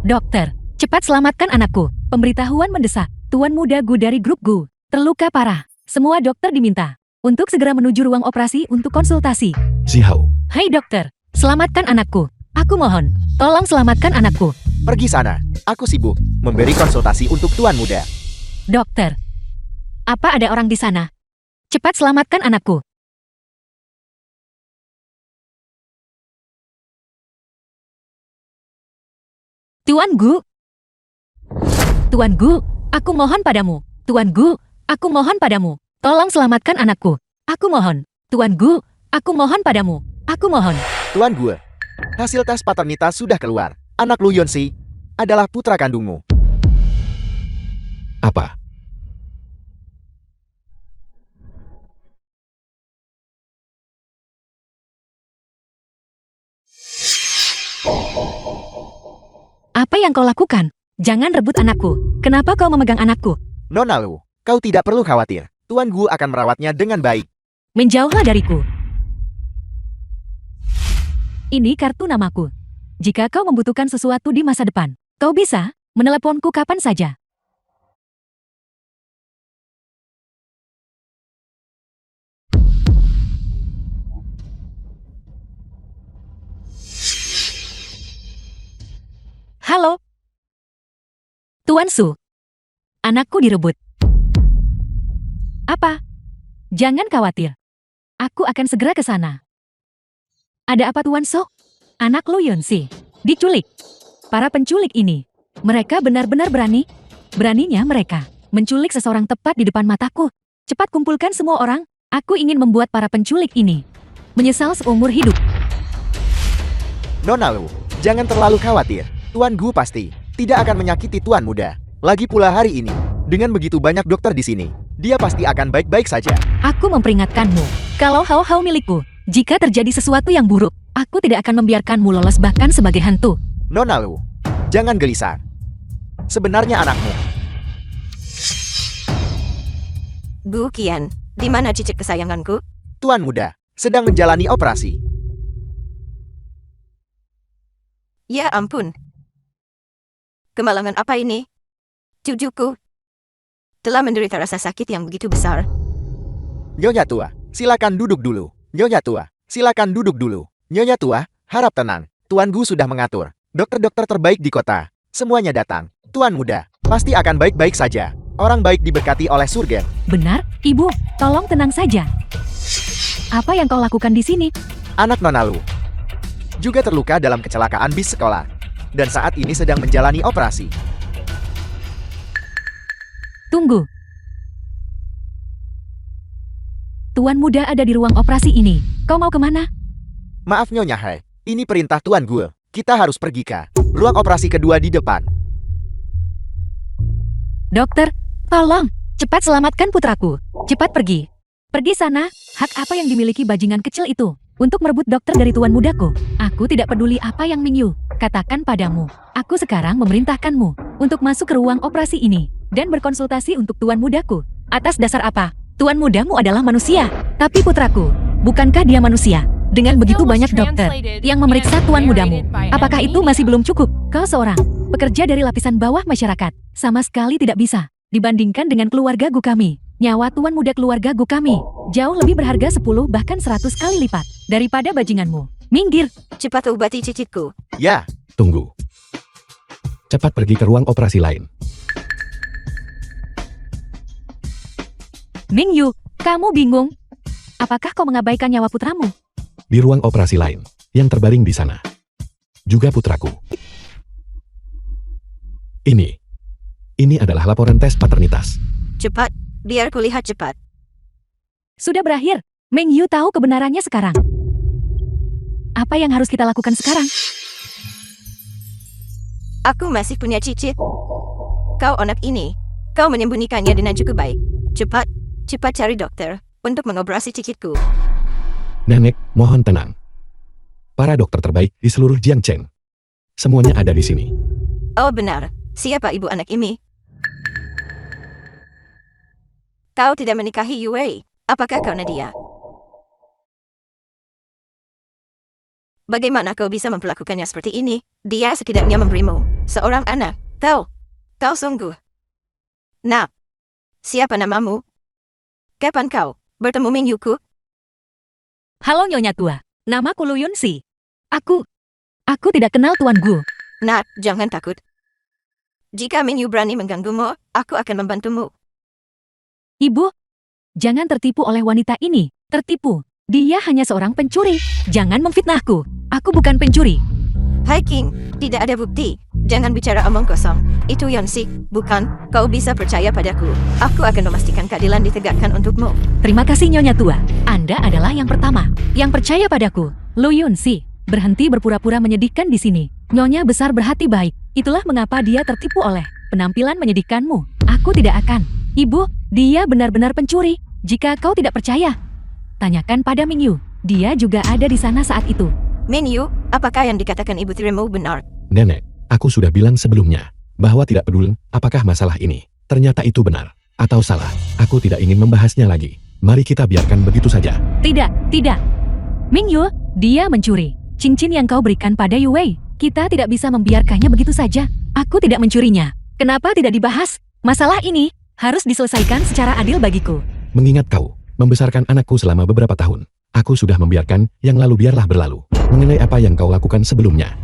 Dokter, cepat selamatkan anakku. Pemberitahuan mendesak. Tuan muda Gu dari grup Gu terluka parah. Semua dokter diminta untuk segera menuju ruang operasi untuk konsultasi. Si Hao, Hai dokter, selamatkan anakku. Aku mohon, tolong selamatkan anakku. pergi sana. Aku sibuk memberi konsultasi untuk tuan muda. Dokter, apa ada orang di sana? Cepat selamatkan anakku. Tuan Gu. Tuan Gu, aku mohon padamu. Tuan Gu, aku mohon padamu. Tolong selamatkan anakku. Aku mohon. Tuan Gu, aku mohon padamu. Aku mohon. Tuan Gue, hasil tes paternitas sudah keluar. Anak Lu Yonsi adalah putra kandungmu. apa? Apa yang kau lakukan? Jangan rebut anakku. Kenapa kau memegang anakku? Nona Lu, kau tidak perlu khawatir. Tuan Gu akan merawatnya dengan baik. Menjauhlah dariku. Ini kartu namaku. Jika kau membutuhkan sesuatu di masa depan, kau bisa meneleponku kapan saja. Halo. Tuan Su. Anakku direbut. Apa? Jangan khawatir. Aku akan segera ke sana. Ada apa Tuan So? Anak Lu Yunsi diculik. Para penculik ini, mereka benar-benar berani. Beraninya mereka menculik seseorang tepat di depan mataku. Cepat kumpulkan semua orang. Aku ingin membuat para penculik ini menyesal seumur hidup. Nona Lu, jangan terlalu khawatir. Tuan Gu pasti tidak akan menyakiti Tuan Muda. Lagi pula hari ini, dengan begitu banyak dokter di sini, dia pasti akan baik-baik saja. Aku memperingatkanmu, kalau hau-hau milikku, jika terjadi sesuatu yang buruk, aku tidak akan membiarkanmu lolos bahkan sebagai hantu. Nona Lu, jangan gelisah. Sebenarnya anakmu. Bu Qian, di mana cicit kesayanganku? Tuan Muda sedang menjalani operasi. Ya ampun. Kemalangan apa ini? Cucuku telah menderita rasa sakit yang begitu besar. Nyonya Tua, silakan duduk dulu. Nyonya Tua, silakan duduk dulu. Nyonya Tua, harap tenang. Tuan Gu sudah mengatur. Dokter-dokter terbaik di kota. Semuanya datang. Tuan Muda pasti akan baik-baik saja. Orang baik diberkati oleh surga. Benar, Ibu. Tolong tenang saja. Apa yang kau lakukan di sini? Anak Nona Lu juga terluka dalam kecelakaan bis sekolah. Dan saat ini sedang menjalani operasi. Tunggu. Tuan Muda ada di ruang operasi ini. Kau mau kemana? Maaf Nyonya Hai, ini perintah Tuan Gu. Kita harus pergi ke ruang operasi kedua di depan. Dokter, tolong. Cepat selamatkan putraku. Cepat pergi. Pergi sana. Hak apa yang dimiliki bajingan kecil itu? Untuk merebut dokter dari Tuan Mudaku. Aku tidak peduli apa yang Mingyu katakan padamu. Aku sekarang memerintahkanmu untuk masuk ke ruang operasi ini dan berkonsultasi untuk Tuan Mudaku. Atas dasar apa? Tuan Mudamu adalah manusia. Tapi putraku, bukankah dia manusia? Dengan begitu banyak dokter yang memeriksa Tuan Mudamu, apakah itu masih belum cukup? Kau seorang pekerja dari lapisan bawah masyarakat. Sama sekali tidak bisa dibandingkan dengan keluarga Gu kami. Nyawa Tuan Muda keluarga Gu kami jauh lebih berharga 10 bahkan 100 kali lipat daripada bajinganmu. Minggir. Cepat obati cicitku. Ya, Tunggu. Cepat pergi ke ruang operasi lain. Mingyu, kamu bingung? Apakah kau mengabaikan nyawa putramu? Di ruang operasi lain, yang terbaring di sana. Juga putraku. Ini adalah laporan tes paternitas. Cepat, biar kulihat cepat. Sudah berakhir. Mingyu tahu kebenarannya sekarang. Apa yang harus kita lakukan sekarang? Aku masih punya cicit. Kau anak ini, kau menyembunyikannya dengan cukup baik. Cepat cari dokter untuk mengoperasi cicitku. Nenek, mohon tenang. Para dokter terbaik di seluruh Jiangcheng. Semuanya ada di sini. Oh benar, siapa ibu anak ini? Kau tidak menikahi Yue, apakah karena dia? Bagaimana kau bisa memperlakukannya seperti ini? Dia setidaknya memberimu seorang anak. Kau sungguh. Nah, siapa namamu? Kapan kau bertemu Mingyuku? Halo Nyonya Tua, namaku Lu Yunsi. Aku tidak kenal Tuan Gu. Nah, jangan takut. Jika Mingyu berani mengganggumu, aku akan membantumu. Ibu, jangan tertipu oleh wanita ini. Tertipu. Dia hanya seorang pencuri. Jangan memfitnahku. Aku bukan pencuri. Hai King, tidak ada bukti. Jangan bicara omong kosong. Itu Yonsik, bukan? Kau bisa percaya padaku. Aku akan memastikan keadilan ditegakkan untukmu. Terima kasih Nyonya Tua. Anda adalah yang pertama yang percaya padaku. Lu Yunsi, berhenti berpura-pura menyedihkan di sini. Nyonya besar berhati baik. Itulah mengapa dia tertipu oleh penampilan menyedihkanmu. Aku tidak akan. Ibu, dia benar-benar pencuri. Jika kau tidak percaya, tanyakan pada Mingyu. Dia juga ada di sana saat itu. Mingyu, Apakah yang dikatakan ibu tirimu benar? Nenek, aku sudah bilang sebelumnya bahwa tidak peduli apakah masalah ini ternyata itu benar atau salah. Aku tidak ingin membahasnya lagi. Mari kita biarkan begitu saja. Tidak, tidak. Mingyu, dia mencuri cincin yang kau berikan pada Yue. Kita tidak bisa membiarkannya begitu saja. Aku tidak mencurinya. Kenapa tidak dibahas? Masalah ini harus diselesaikan secara adil bagiku. Mengingat kau membesarkan anakku selama beberapa tahun, aku sudah membiarkan yang lalu biarlah berlalu. Mengenai apa yang kau lakukan sebelumnya,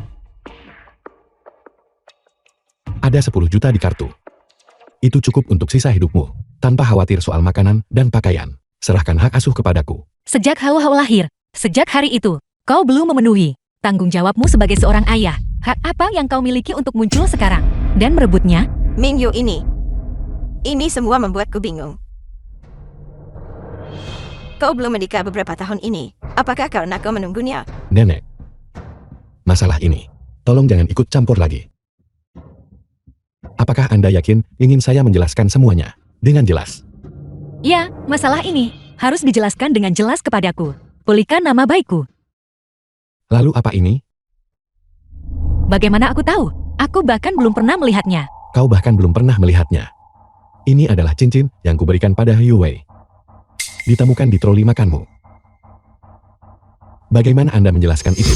ada 10 juta di kartu. Itu cukup untuk sisa hidupmu, tanpa khawatir soal makanan dan pakaian. Serahkan hak asuh kepadaku. Sejak Hao lahir, sejak hari itu, kau belum memenuhi tanggung jawabmu sebagai seorang ayah. Hak apa yang kau miliki untuk muncul sekarang dan merebutnya? Mingyu ini semua membuatku bingung. Kau belum menikah beberapa tahun ini. Apakah karena kau menunggunya? Nenek, masalah ini, tolong jangan ikut campur lagi. Apakah Anda yakin ingin saya menjelaskan semuanya dengan jelas? Ya, masalah ini harus dijelaskan dengan jelas kepadaku. Pulihkan nama baikku. Lalu apa ini? Bagaimana aku tahu? Aku bahkan belum pernah melihatnya. Kau bahkan belum pernah melihatnya. Ini adalah cincin yang kuberikan pada Yue. Ditemukan di troli makanmu. Bagaimana Anda menjelaskan itu?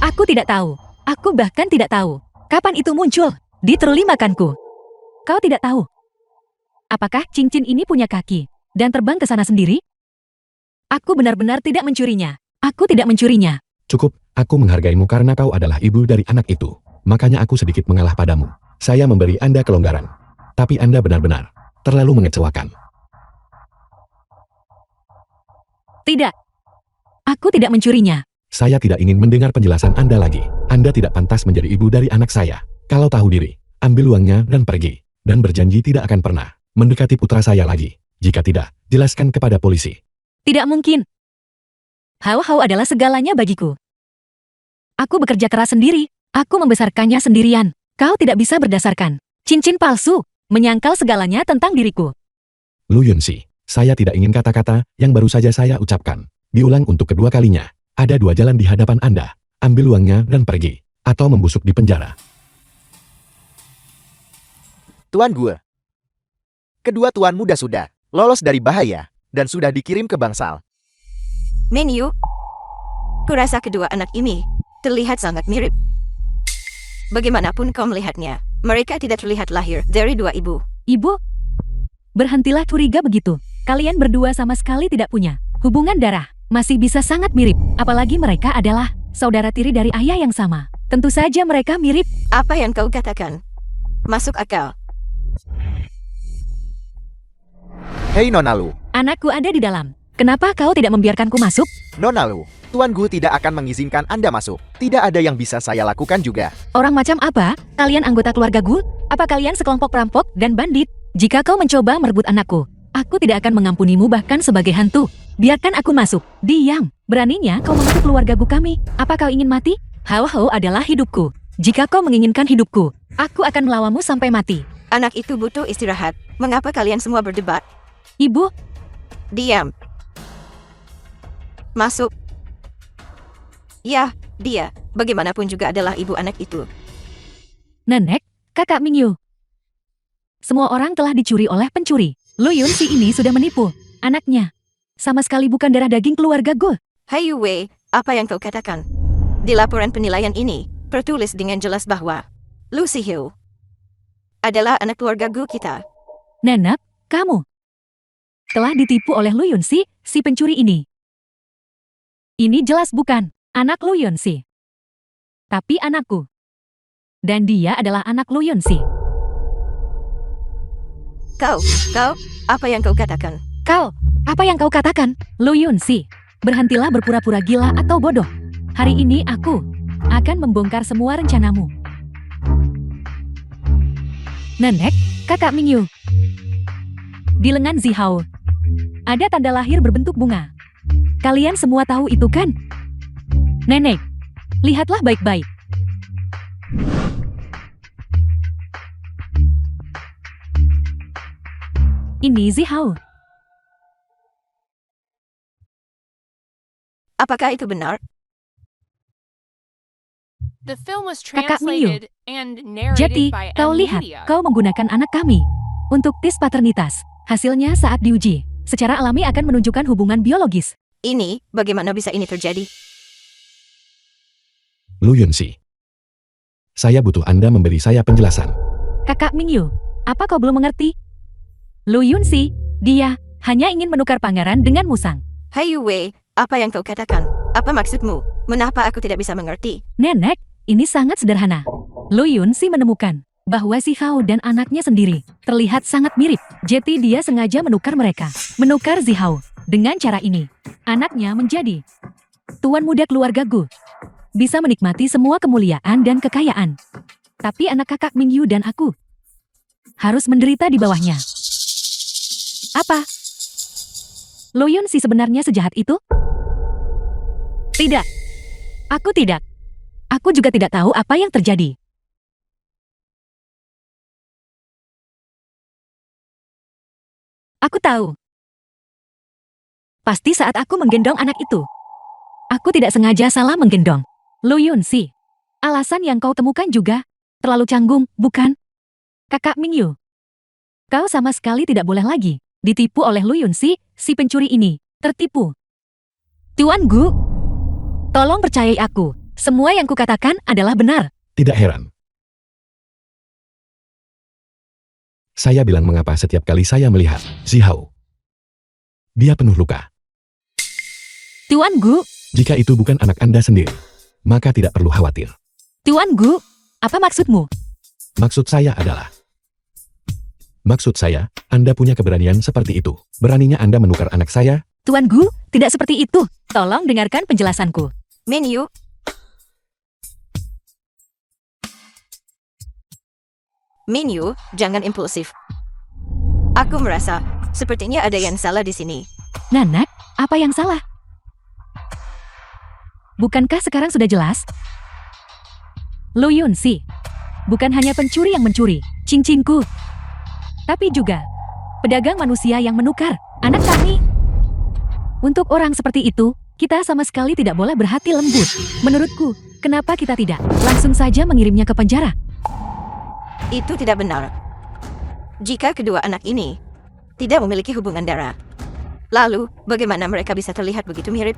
Aku tidak tahu. Aku bahkan tidak tahu kapan itu muncul di troli makanku. Kau tidak tahu? Apakah cincin ini punya kaki dan terbang ke sana sendiri? Aku benar-benar tidak mencurinya. Aku tidak mencurinya. Cukup, aku menghargaimu karena kau adalah ibu dari anak itu. Makanya aku sedikit mengalah padamu. Saya memberi Anda kelonggaran. Tapi Anda benar-benar terlalu mengecewakan. Tidak. Aku tidak mencurinya. Saya tidak ingin mendengar penjelasan Anda lagi. Anda tidak pantas menjadi ibu dari anak saya. Kalau tahu diri, ambil uangnya dan pergi. Dan berjanji tidak akan pernah mendekati putra saya lagi. Jika tidak, jelaskan kepada polisi. Tidak mungkin. Hao adalah segalanya bagiku. Aku bekerja keras sendiri. Aku membesarkannya sendirian. Kau tidak bisa berdasarkan cincin palsu, menyangkal segalanya tentang diriku. Lu Yunxi, saya tidak ingin kata-kata yang baru saja saya ucapkan diulang untuk kedua kalinya. Ada 2 jalan di hadapan Anda. Ambil uangnya dan pergi. Atau membusuk di penjara. Tuan Gue. Kedua tuan muda sudah lolos dari bahaya dan sudah dikirim ke bangsal. Mingyu, kurasa kedua anak ini terlihat sangat mirip. Bagaimanapun kau melihatnya, mereka tidak terlihat lahir dari 2 ibu. Ibu, berhentilah curiga begitu. Kalian berdua sama sekali tidak punya hubungan darah. Masih bisa sangat mirip. Apalagi mereka adalah saudara tiri dari ayah yang sama. Tentu saja mereka mirip. Apa yang kau katakan masuk akal. Hei Nona Lu. Anakku ada di dalam. Kenapa kau tidak membiarkanku masuk? Nona Lu, Tuan Gu tidak akan mengizinkan Anda masuk. Tidak ada yang bisa saya lakukan juga. Orang macam apa? Kalian anggota keluarga Gu? Apa kalian sekelompok perampok dan bandit? Jika kau mencoba merebut anakku, aku tidak akan mengampunimu bahkan sebagai hantu. Biarkan aku masuk. Diam. Beraninya kau mengutuk keluarga Gu kami. Apa kau ingin mati? Hao adalah hidupku. Jika kau menginginkan hidupku, aku akan melawanmu sampai mati. Anak itu butuh istirahat. Mengapa kalian semua berdebat? Ibu, Diam. Masuk. Ya, dia. Bagaimanapun juga adalah ibu anak itu. nenek, kakak Mingyu. Semua orang telah dicuri oleh pencuri. Lu Yunxi ini sudah menipu anaknya. Sama sekali bukan darah daging keluarga Gu. Hai Wei, apa yang kau katakan? Di laporan penilaian ini, tertulis dengan jelas bahwa Lu Sihiu adalah anak keluarga Gu kita. Nenek, kamu telah ditipu oleh Lu Yunxi, si pencuri ini. Ini jelas bukan anak Lu Yunxi, tapi anakku. Dan dia adalah anak Lu Yunxi. Kau, apa yang kau katakan? Kau, apa yang kau katakan? Lu Yunxi, berhentilah berpura-pura gila atau bodoh. Hari ini aku akan membongkar semua rencanamu. Nenek, kakak Mingyu. Di lengan Zihao ada tanda lahir berbentuk bunga. Kalian semua tahu itu kan? Nenek, lihatlah baik-baik. Ini Zihao. Apakah itu benar? The film was Kakak Mingyu. translated and narrated Jadi, by kau M lihat, Media. kau menggunakan anak kami untuk tes paternitas. Hasilnya saat diuji, secara alami akan menunjukkan hubungan biologis. Ini, bagaimana bisa ini terjadi? Lu Yunsi. Saya butuh Anda memberi saya penjelasan. Kakak Mingyu, apa kau belum mengerti? Lu Yunsi, dia hanya ingin menukar pangeran dengan Musang. Hai Wei, apa yang kau katakan? Apa maksudmu? Mengapa aku tidak bisa mengerti? Nenek, ini sangat sederhana. Lu Yunsi menemukan bahwa si Hao dan anaknya sendiri terlihat sangat mirip. Jadi dia sengaja menukar mereka. Menukar Zi Hao. Dengan cara ini, anaknya menjadi tuan muda keluarga Gu. Bisa menikmati semua kemuliaan dan kekayaan. Tapi anak kakak Mingyu dan aku harus menderita di bawahnya. Apa? Lu Yunsi sebenarnya sejahat itu? Tidak. Aku tidak. Aku juga tidak tahu apa yang terjadi. Aku tahu. Pasti saat aku menggendong anak itu. Aku tidak sengaja salah menggendong. Lu Yunsi, alasan yang kau temukan juga terlalu canggung, bukan? Kakak Mingyu, kau sama sekali tidak boleh lagi ditipu oleh Lu Yunsi, si pencuri ini. Tertipu. Tuan Gu, tolong percayai aku. Semua yang kukatakan adalah benar. Tidak heran. Saya bilang mengapa setiap kali saya melihat Zi Hao. Dia penuh luka. Tuan Gu, Jika itu bukan anak Anda sendiri, maka tidak perlu khawatir. Tuan Gu, apa maksudmu? Maksud saya, Anda punya keberanian seperti itu. Beraninya Anda menukar anak saya. Tuan Gu, tidak seperti itu. Tolong dengarkan penjelasanku. Menu. Menu, jangan impulsif. Aku merasa sepertinya ada yang salah di sini. Nanak, apa yang salah? Bukankah sekarang sudah jelas? Lu Yunsi, bukan hanya pencuri yang mencuri cincinku, tapi juga pedagang manusia yang menukar anak kami. Untuk orang seperti itu, kita sama sekali tidak boleh berhati lembut. Menurutku, kenapa kita tidak langsung saja mengirimnya ke penjara? Itu tidak benar. Jika kedua anak ini tidak memiliki hubungan darah, lalu bagaimana mereka bisa terlihat begitu mirip?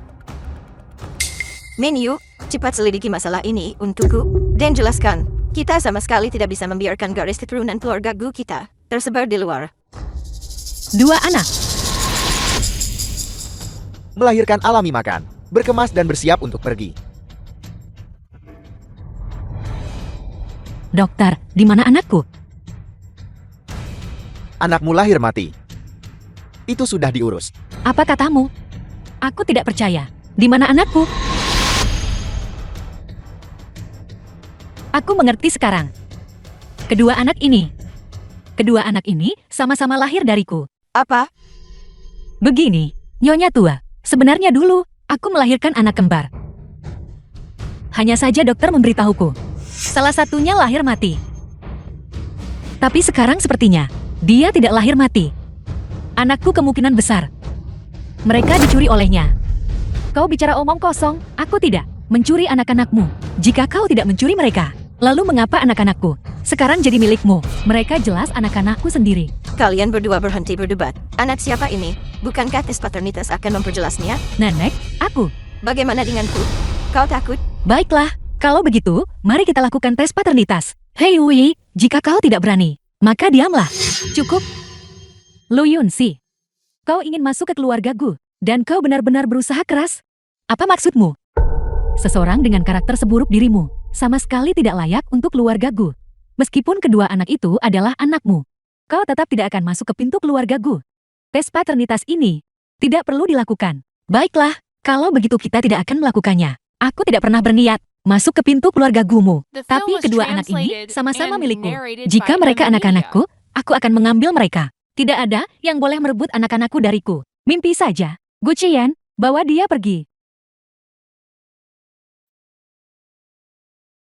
Menu, cepat selidiki masalah ini untukku dan jelaskan. Kita sama sekali tidak bisa membiarkan garis keturunan keluarga Gu kita tersebar di luar. 2 anak. Melahirkan alami makan, berkemas dan bersiap untuk pergi. Dokter, di mana anakku? Anakmu lahir mati. Itu sudah diurus. Apa katamu? Aku tidak percaya. Di mana anakku? Aku mengerti sekarang. Kedua anak ini sama-sama lahir dariku. Apa? Begini, Nyonya tua, sebenarnya dulu aku melahirkan anak kembar. Hanya saja dokter memberitahuku, salah satunya lahir mati. Tapi sekarang sepertinya dia tidak lahir mati. Anakku kemungkinan besar mereka dicuri olehnya. Kau bicara omong kosong, aku tidak mencuri anak-anakmu. Jika kau tidak mencuri mereka, lalu mengapa anak-anakku sekarang jadi milikmu? Mereka jelas anak-anakku sendiri. Kalian berdua berhenti berdebat. Anak siapa ini? Bukankah tes paternitas akan memperjelasnya? Nenek, aku. Bagaimana denganku? Kau takut? Baiklah, kalau begitu, mari kita lakukan tes paternitas. Hei Wei, jika kau tidak berani, maka diamlah. Cukup. Lu Yunsi, kau ingin masuk ke keluarga Gu, dan kau benar-benar berusaha keras? Apa maksudmu? Seseorang dengan karakter seburuk dirimu sama sekali tidak layak untuk keluarga Gu. Meskipun kedua anak itu adalah anakmu, kau tetap tidak akan masuk ke pintu keluarga Gu. Tes paternitas ini tidak perlu dilakukan. Baiklah, kalau begitu kita tidak akan melakukannya. Aku tidak pernah berniat masuk ke pintu keluarga Gumu. The film Tapi was kedua anak ini translated sama-sama and milikku. narrated Jika by mereka M Media. anak-anakku, aku akan mengambil mereka. Tidak ada yang boleh merebut anak-anakku dariku. Mimpi saja. Gu Qian, bawa dia pergi.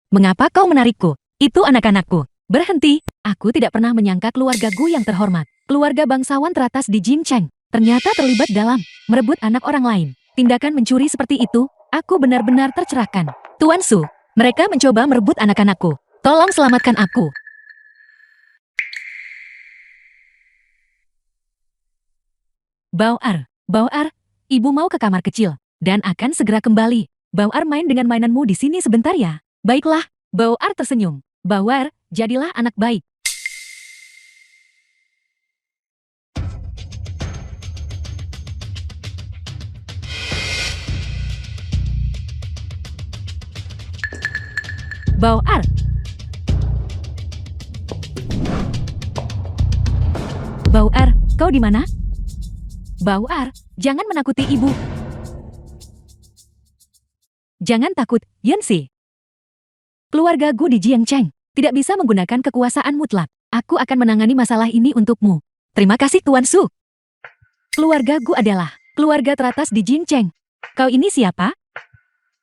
Mengapa kau menarikku? Itu anak-anakku. Berhenti. Aku tidak pernah menyangka keluarga Gu yang terhormat, keluarga bangsawan teratas di Jincheng, ternyata terlibat dalam merebut anak orang lain. Tindakan mencuri seperti itu, aku benar-benar tercerahkan. Tuan Su, Mereka mencoba merebut anak-anakku. Tolong selamatkan aku. Bauar, ibu mau ke kamar kecil dan akan segera kembali. Bauar main dengan mainanmu di sini sebentar ya. Baiklah, Bauar tersenyum. Bauar, jadilah anak baik. Bauar. Bauar, kau di mana? Bauar, jangan menakuti ibu. Jangan takut, Yunsi. Keluarga Gu di Jiangcheng tidak bisa menggunakan kekuasaan mutlak. Aku akan menangani masalah ini untukmu. Terima kasih Tuan Su. Keluarga Gu adalah keluarga teratas di Jiangcheng. Kau ini siapa?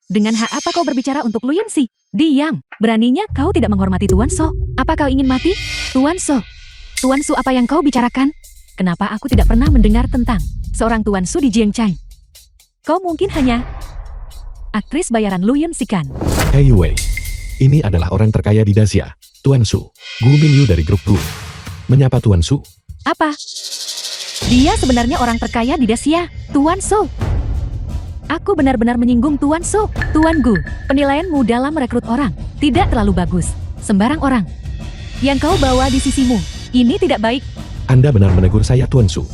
Dengan hak apa kau berbicara untuk Lu Yunsi? Diam, beraninya kau tidak menghormati Tuan So. Apa kau ingin mati? Tuan So, apa yang kau bicarakan? Kenapa aku tidak pernah mendengar tentang seorang Tuan Su di Jiangcheng? Kau mungkin hanya aktris bayaran Lu Yunsi kan? Hei Wei, ini adalah orang terkaya di Dacia, Tuan Su. Gu Mingyu dari grup Gu. Menyapa Tuan Su. Apa? Dia sebenarnya orang terkaya di Dacia, Tuan So. Aku benar-benar menyinggung Tuan So. Tuan Gu, penilaianmu dalam merekrut orang tidak terlalu bagus. Sembarang orang yang kau bawa di sisimu, ini tidak baik. Anda benar menegur saya Tuan Su.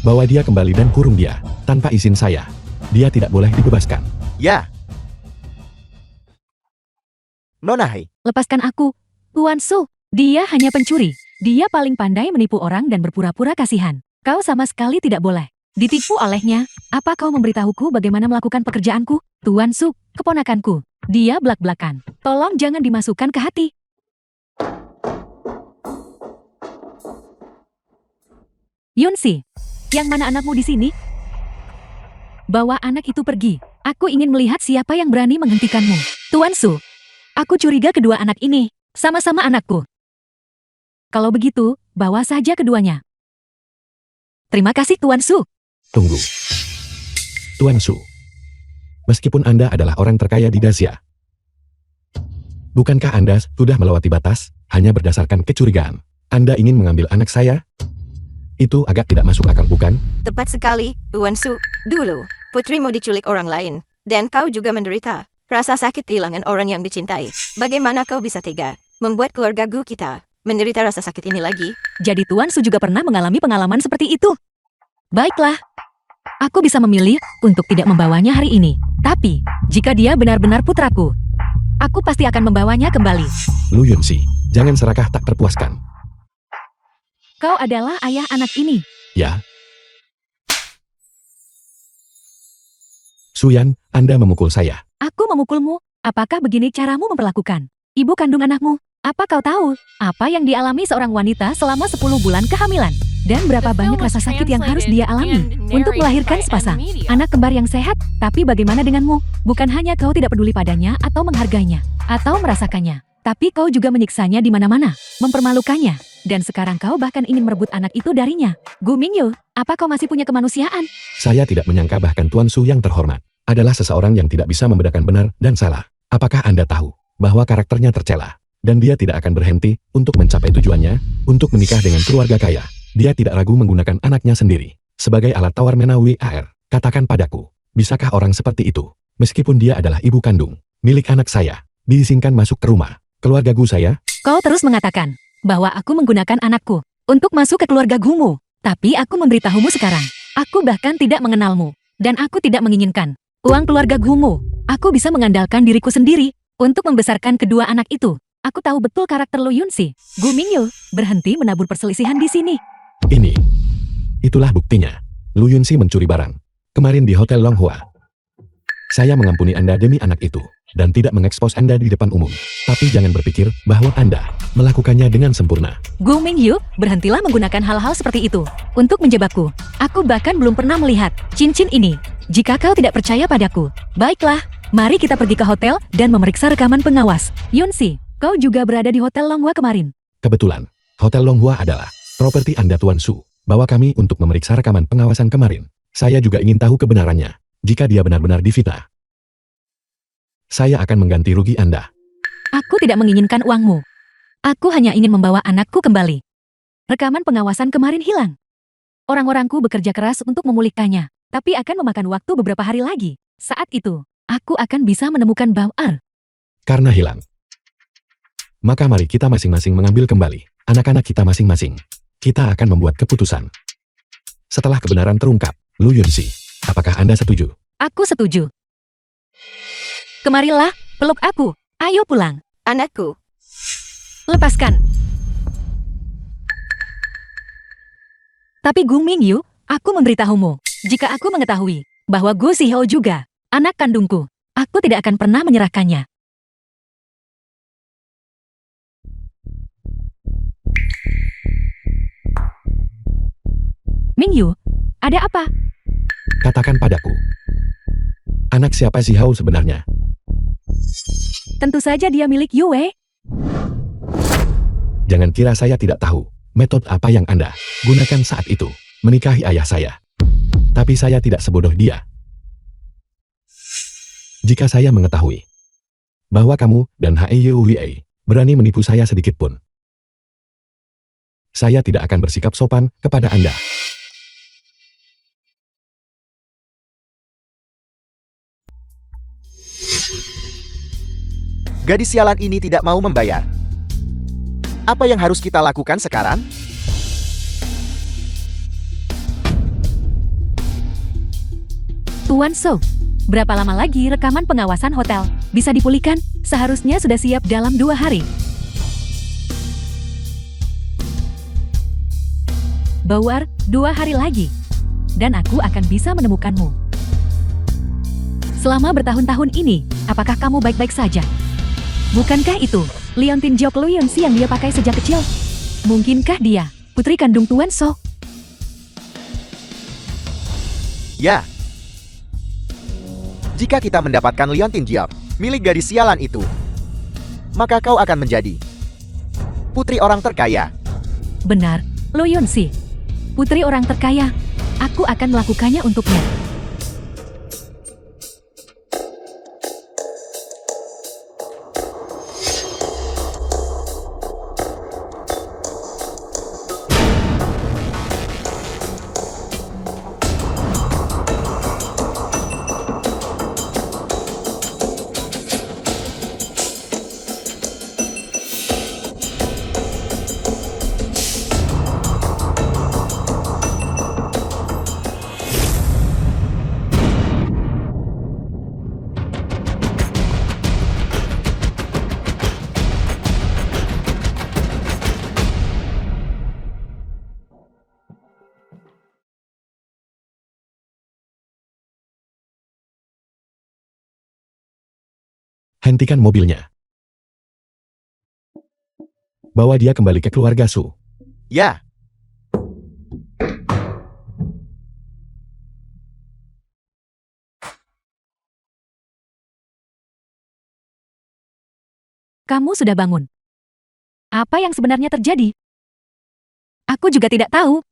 Bawa dia kembali dan kurung dia, tanpa izin saya. Dia tidak boleh dibebaskan. Ya. Nona Hei, Lepaskan aku, Tuan So. Dia hanya pencuri. Dia paling pandai menipu orang dan berpura-pura kasihan. Kau sama sekali tidak boleh ditipu olehnya. Apa kau memberitahuku bagaimana melakukan pekerjaanku? Tuan Su, keponakanku. Dia belak-belakan. Tolong jangan dimasukkan ke hati. Yunsi, yang mana anakmu di sini? Bawa anak itu pergi. Aku ingin melihat siapa yang berani menghentikanmu. Tuan Su, aku curiga kedua anak ini sama-sama anakku. Kalau begitu, bawa saja keduanya. Terima kasih Tuan Su. Tunggu. Tuan Su. Meskipun Anda adalah orang terkaya di Dacia, bukankah Anda sudah melewati batas hanya berdasarkan kecurigaan? Anda ingin mengambil anak saya? Itu agak tidak masuk akal, bukan? Tepat sekali, Tuan Su. Dulu, putrimu diculik orang lain. Dan kau juga menderita rasa sakit kehilangan orang yang dicintai. Bagaimana kau bisa tega membuat keluarga Gu kita menderita rasa sakit ini lagi? Jadi Tuan Su juga pernah mengalami pengalaman seperti itu. Baiklah, aku bisa memilih untuk tidak membawanya hari ini. Tapi, jika dia benar-benar putraku, aku pasti akan membawanya kembali. Lu Yunsi, jangan serakah tak terpuaskan. Kau adalah ayah anak ini. Ya. Suyan, Anda memukul saya. Aku memukulmu. Apakah begini caramu memperlakukan ibu kandung anakmu? Apa kau tahu apa yang dialami seorang wanita selama 10 bulan kehamilan? Dan berapa banyak rasa sakit yang harus dia alami untuk melahirkan sepasang anak kembar yang sehat? Tapi bagaimana denganmu? Bukan hanya kau tidak peduli padanya atau menghargainya, atau merasakannya, tapi kau juga menyiksanya di mana-mana, mempermalukannya. Dan sekarang kau bahkan ingin merebut anak itu darinya. Gu Mingyu, apa kau masih punya kemanusiaan? Saya tidak menyangka bahkan Tuan Su yang terhormat adalah seseorang yang tidak bisa membedakan benar dan salah. Apakah Anda tahu bahwa karakternya tercela dan dia tidak akan berhenti untuk mencapai tujuannya untuk menikah dengan keluarga kaya? Dia tidak ragu menggunakan anaknya sendiri sebagai alat tawar menawi AR. Katakan padaku, bisakah orang seperti itu, meskipun dia adalah ibu kandung milik anak saya, diizinkan masuk ke rumah keluarga Gu saya? Kau terus mengatakan bahwa aku menggunakan anakku untuk masuk ke keluarga Gumu. Tapi aku memberitahumu sekarang, aku bahkan tidak mengenalmu, dan aku tidak menginginkan uang keluarga Gumu. Aku bisa mengandalkan diriku sendiri untuk membesarkan kedua anak itu. Aku tahu betul karakter Lu Yunsi. Gu Mingyu, berhenti menabur perselisihan di sini. Itulah buktinya. Lu Yunsi mencuri barang kemarin di Hotel Longhua. Saya mengampuni Anda demi anak itu, dan tidak mengekspos Anda di depan umum. Tapi jangan berpikir bahwa Anda melakukannya dengan sempurna. Gu Mingyu, berhentilah menggunakan hal-hal seperti itu untuk menjebakku. Aku bahkan belum pernah melihat cincin ini. Jika kau tidak percaya padaku, baiklah, mari kita pergi ke hotel dan memeriksa rekaman pengawas. Yunsi, kau juga berada di Hotel Longhua kemarin. Kebetulan, Hotel Longhua adalah properti Anda Tuan Su. Bawa kami untuk memeriksa rekaman pengawasan kemarin. Saya juga ingin tahu kebenarannya. Jika dia benar-benar difitnah. Saya akan mengganti rugi Anda. Aku tidak menginginkan uangmu. Aku hanya ingin membawa anakku kembali. Rekaman pengawasan kemarin hilang. Orang-orangku bekerja keras untuk memulihkannya, tapi akan memakan waktu beberapa hari lagi. Saat itu, aku akan bisa menemukan Bauer. Karena hilang. Maka mari kita masing-masing mengambil kembali anak-anak kita masing-masing. Kita akan membuat keputusan. Setelah kebenaran terungkap, Lu Yunsi, apakah Anda setuju? Aku setuju. Kemarilah, peluk aku. Ayo pulang. Anakku, Lepaskan. Tapi Gung Mingyu, aku memberitahumu, jika aku mengetahui bahwa Gu Shihou juga anak kandungku, aku tidak akan pernah menyerahkannya. Mingyu, ada apa? Katakan padaku. Anak siapa Shihou sebenarnya? Tentu saja dia milik Yue. Jangan kira saya tidak tahu metode apa yang Anda gunakan saat itu menikahi ayah saya. Tapi saya tidak sebodoh dia. Jika saya mengetahui bahwa kamu dan Heyue berani menipu saya sedikit pun, saya tidak akan bersikap sopan kepada Anda. Gadis sialan ini tidak mau membayar. Apa yang harus kita lakukan sekarang? Tuan So, berapa lama lagi rekaman pengawasan hotel bisa dipulihkan? Seharusnya sudah siap dalam 2 hari. Bauer, 2 hari lagi. Dan aku akan bisa menemukanmu. Selama bertahun-tahun ini, apakah kamu baik-baik saja? Bukankah itu Leontin Jiok Lu Yunsi yang dia pakai sejak kecil? Mungkinkah dia putri kandung Tuan So? Ya. Jika kita mendapatkan Leontin Jiok, milik gadis sialan itu, maka kau akan menjadi putri orang terkaya. Benar, Lu Yunsi. Putri orang terkaya. Aku akan melakukannya untuknya. Hentikan mobilnya. Bawa dia kembali ke keluarga Su. Ya. Kamu sudah bangun. Apa yang sebenarnya terjadi? Aku juga tidak tahu.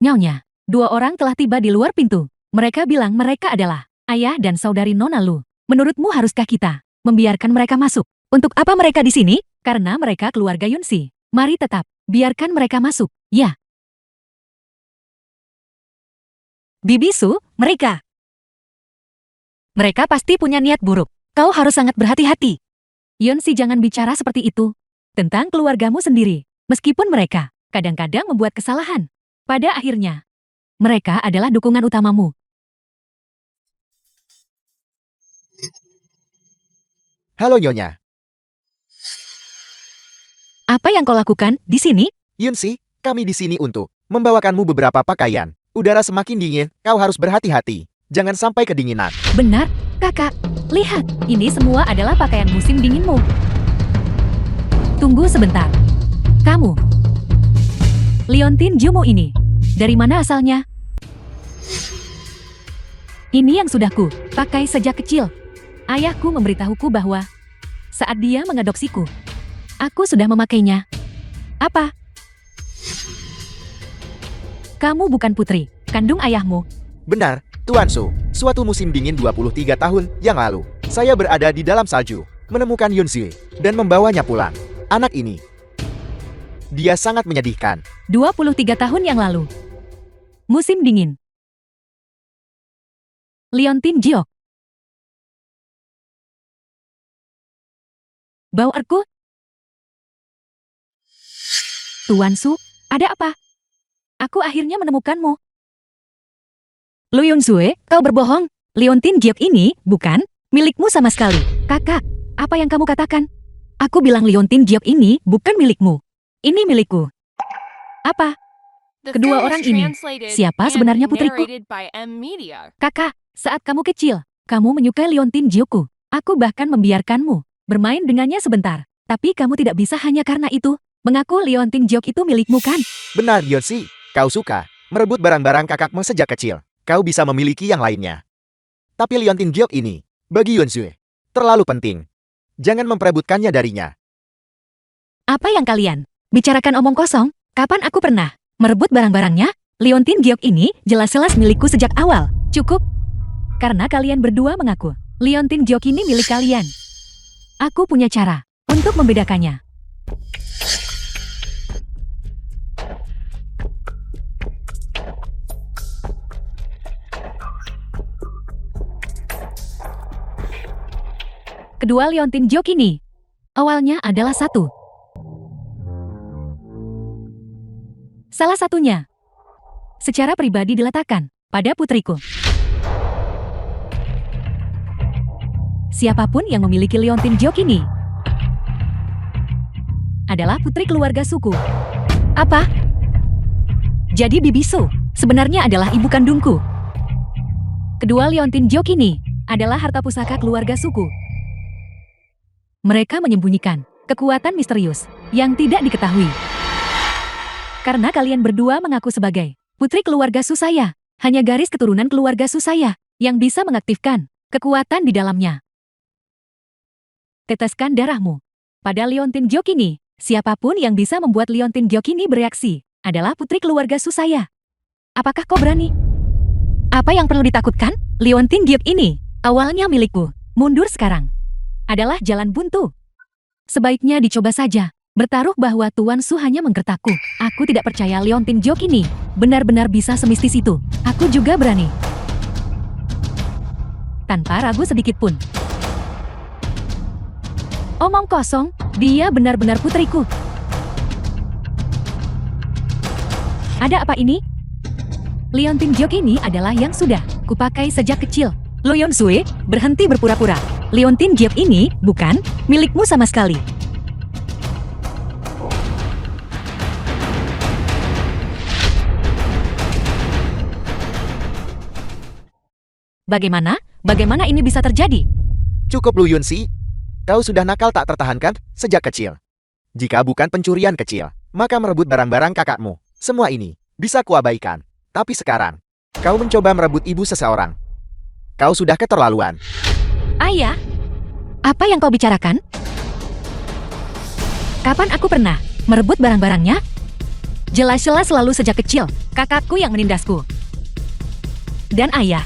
Nyonya, 2 orang telah tiba di luar pintu. Mereka bilang mereka adalah ayah dan saudari Nona Lu. Menurutmu haruskah kita membiarkan mereka masuk? Untuk apa mereka di sini? Karena mereka keluarga Yunsi. Mari tetap biarkan mereka masuk. Ya. Bibi Su, mereka. Mereka pasti punya niat buruk. Kau harus sangat berhati-hati. Yunsi, jangan bicara seperti itu tentang keluargamu sendiri. Meskipun mereka kadang-kadang membuat kesalahan, pada akhirnya mereka adalah dukungan utamamu. Halo Nyonya. Apa yang kau lakukan di sini? Yunsi, kami di sini untuk membawakanmu beberapa pakaian. Udara semakin dingin, kau harus berhati-hati. Jangan sampai kedinginan. Benar, kakak. Lihat, ini semua adalah pakaian musim dinginmu. Tunggu sebentar. Kamu, Leontin Jumo ini, dari mana asalnya? Ini yang sudah ku pakai sejak kecil. Ayahku memberitahuku bahwa saat dia mengadopsiku, aku sudah memakainya. Apa? Kamu bukan putri kandung ayahmu. Benar, Tuan Su, suatu musim dingin 23 tahun yang lalu, saya berada di dalam salju, menemukan Yun Zhe, dan membawanya pulang. Anak ini, dia sangat menyedihkan. 23 tahun yang lalu. Musim dingin. Leontin Jiok. Bau erku? Tuan Su, ada apa? Aku akhirnya menemukanmu. Lu Yun Zhe, kau berbohong. Leontin Jiok ini, bukan, milikmu sama sekali. Kakak, apa yang kamu katakan? Aku bilang Leontin Jiok ini bukan milikmu. Ini milikku. Apa? The Kedua film was orang ini, translated siapa and sebenarnya putriku? narrated by M Media. Kakak, saat kamu kecil, kamu menyukai Leontin Jiokku. Aku bahkan membiarkanmu bermain dengannya sebentar. Tapi kamu tidak bisa hanya karena itu mengaku Leontin Jiok itu milikmu kan? Benar Yun Zhe, kau suka merebut barang-barang kakakmu sejak kecil. Kau bisa memiliki yang lainnya. Tapi Leontin Jiok ini, bagi Yun Zhe, terlalu penting. Jangan memperebutkannya darinya. Apa yang kalian bicarakan omong kosong? Kapan aku pernah merebut barang-barangnya? Leontin Jiok ini jelas-jelas milikku sejak awal. Cukup. Karena kalian berdua mengaku Leontin Jiok ini milik kalian. Aku punya cara untuk membedakannya. Kedua Leontin Jiok ini awalnya adalah satu. Salah satunya secara pribadi diletakkan pada putriku. Siapapun yang memiliki Leontin Jiok ini adalah putri keluarga suku. Apa? Jadi Bibi Su sebenarnya adalah ibu kandungku. Kedua Leontin Jiok ini adalah harta pusaka keluarga suku. Mereka menyembunyikan kekuatan misterius yang tidak diketahui. Karena kalian berdua mengaku sebagai putri keluarga Su saya, hanya garis keturunan keluarga Su saya yang bisa mengaktifkan kekuatan di dalamnya. Teteskan darahmu pada Leontin Jiok ini. Siapapun yang bisa membuat Leontin Jiok ini bereaksi adalah putri keluarga Su saya. Apakah kau berani? Apa yang perlu ditakutkan? Leontin Jiok ini awalnya milikku. Mundur sekarang adalah jalan buntu. Sebaiknya dicoba saja. Bertaruh bahwa Tuan Su hanya menggertakku. Aku tidak percaya Leontin Jiok ini benar-benar bisa semistis itu. Aku juga berani. Tanpa ragu sedikit pun. Omong kosong, dia benar-benar putriku. Ada apa ini? Leontin Jiok ini adalah yang sudah kupakai sejak kecil. Lo Yun Zhe, berhenti berpura-pura. Leontin Jiok ini bukan milikmu sama sekali. Bagaimana? Bagaimana ini bisa terjadi? Cukup Lu Yun Zhe. Kau sudah nakal tak tertahankan sejak kecil. Jika bukan pencurian kecil, maka merebut barang-barang kakakmu. Semua ini bisa kuabaikan. Tapi sekarang, kau mencoba merebut ibu seseorang. Kau sudah keterlaluan. Ayah, apa yang kau bicarakan? Kapan aku pernah merebut barang-barangnya? Jelas-jelas selalu sejak kecil, kakakku yang menindasku. Dan ayah.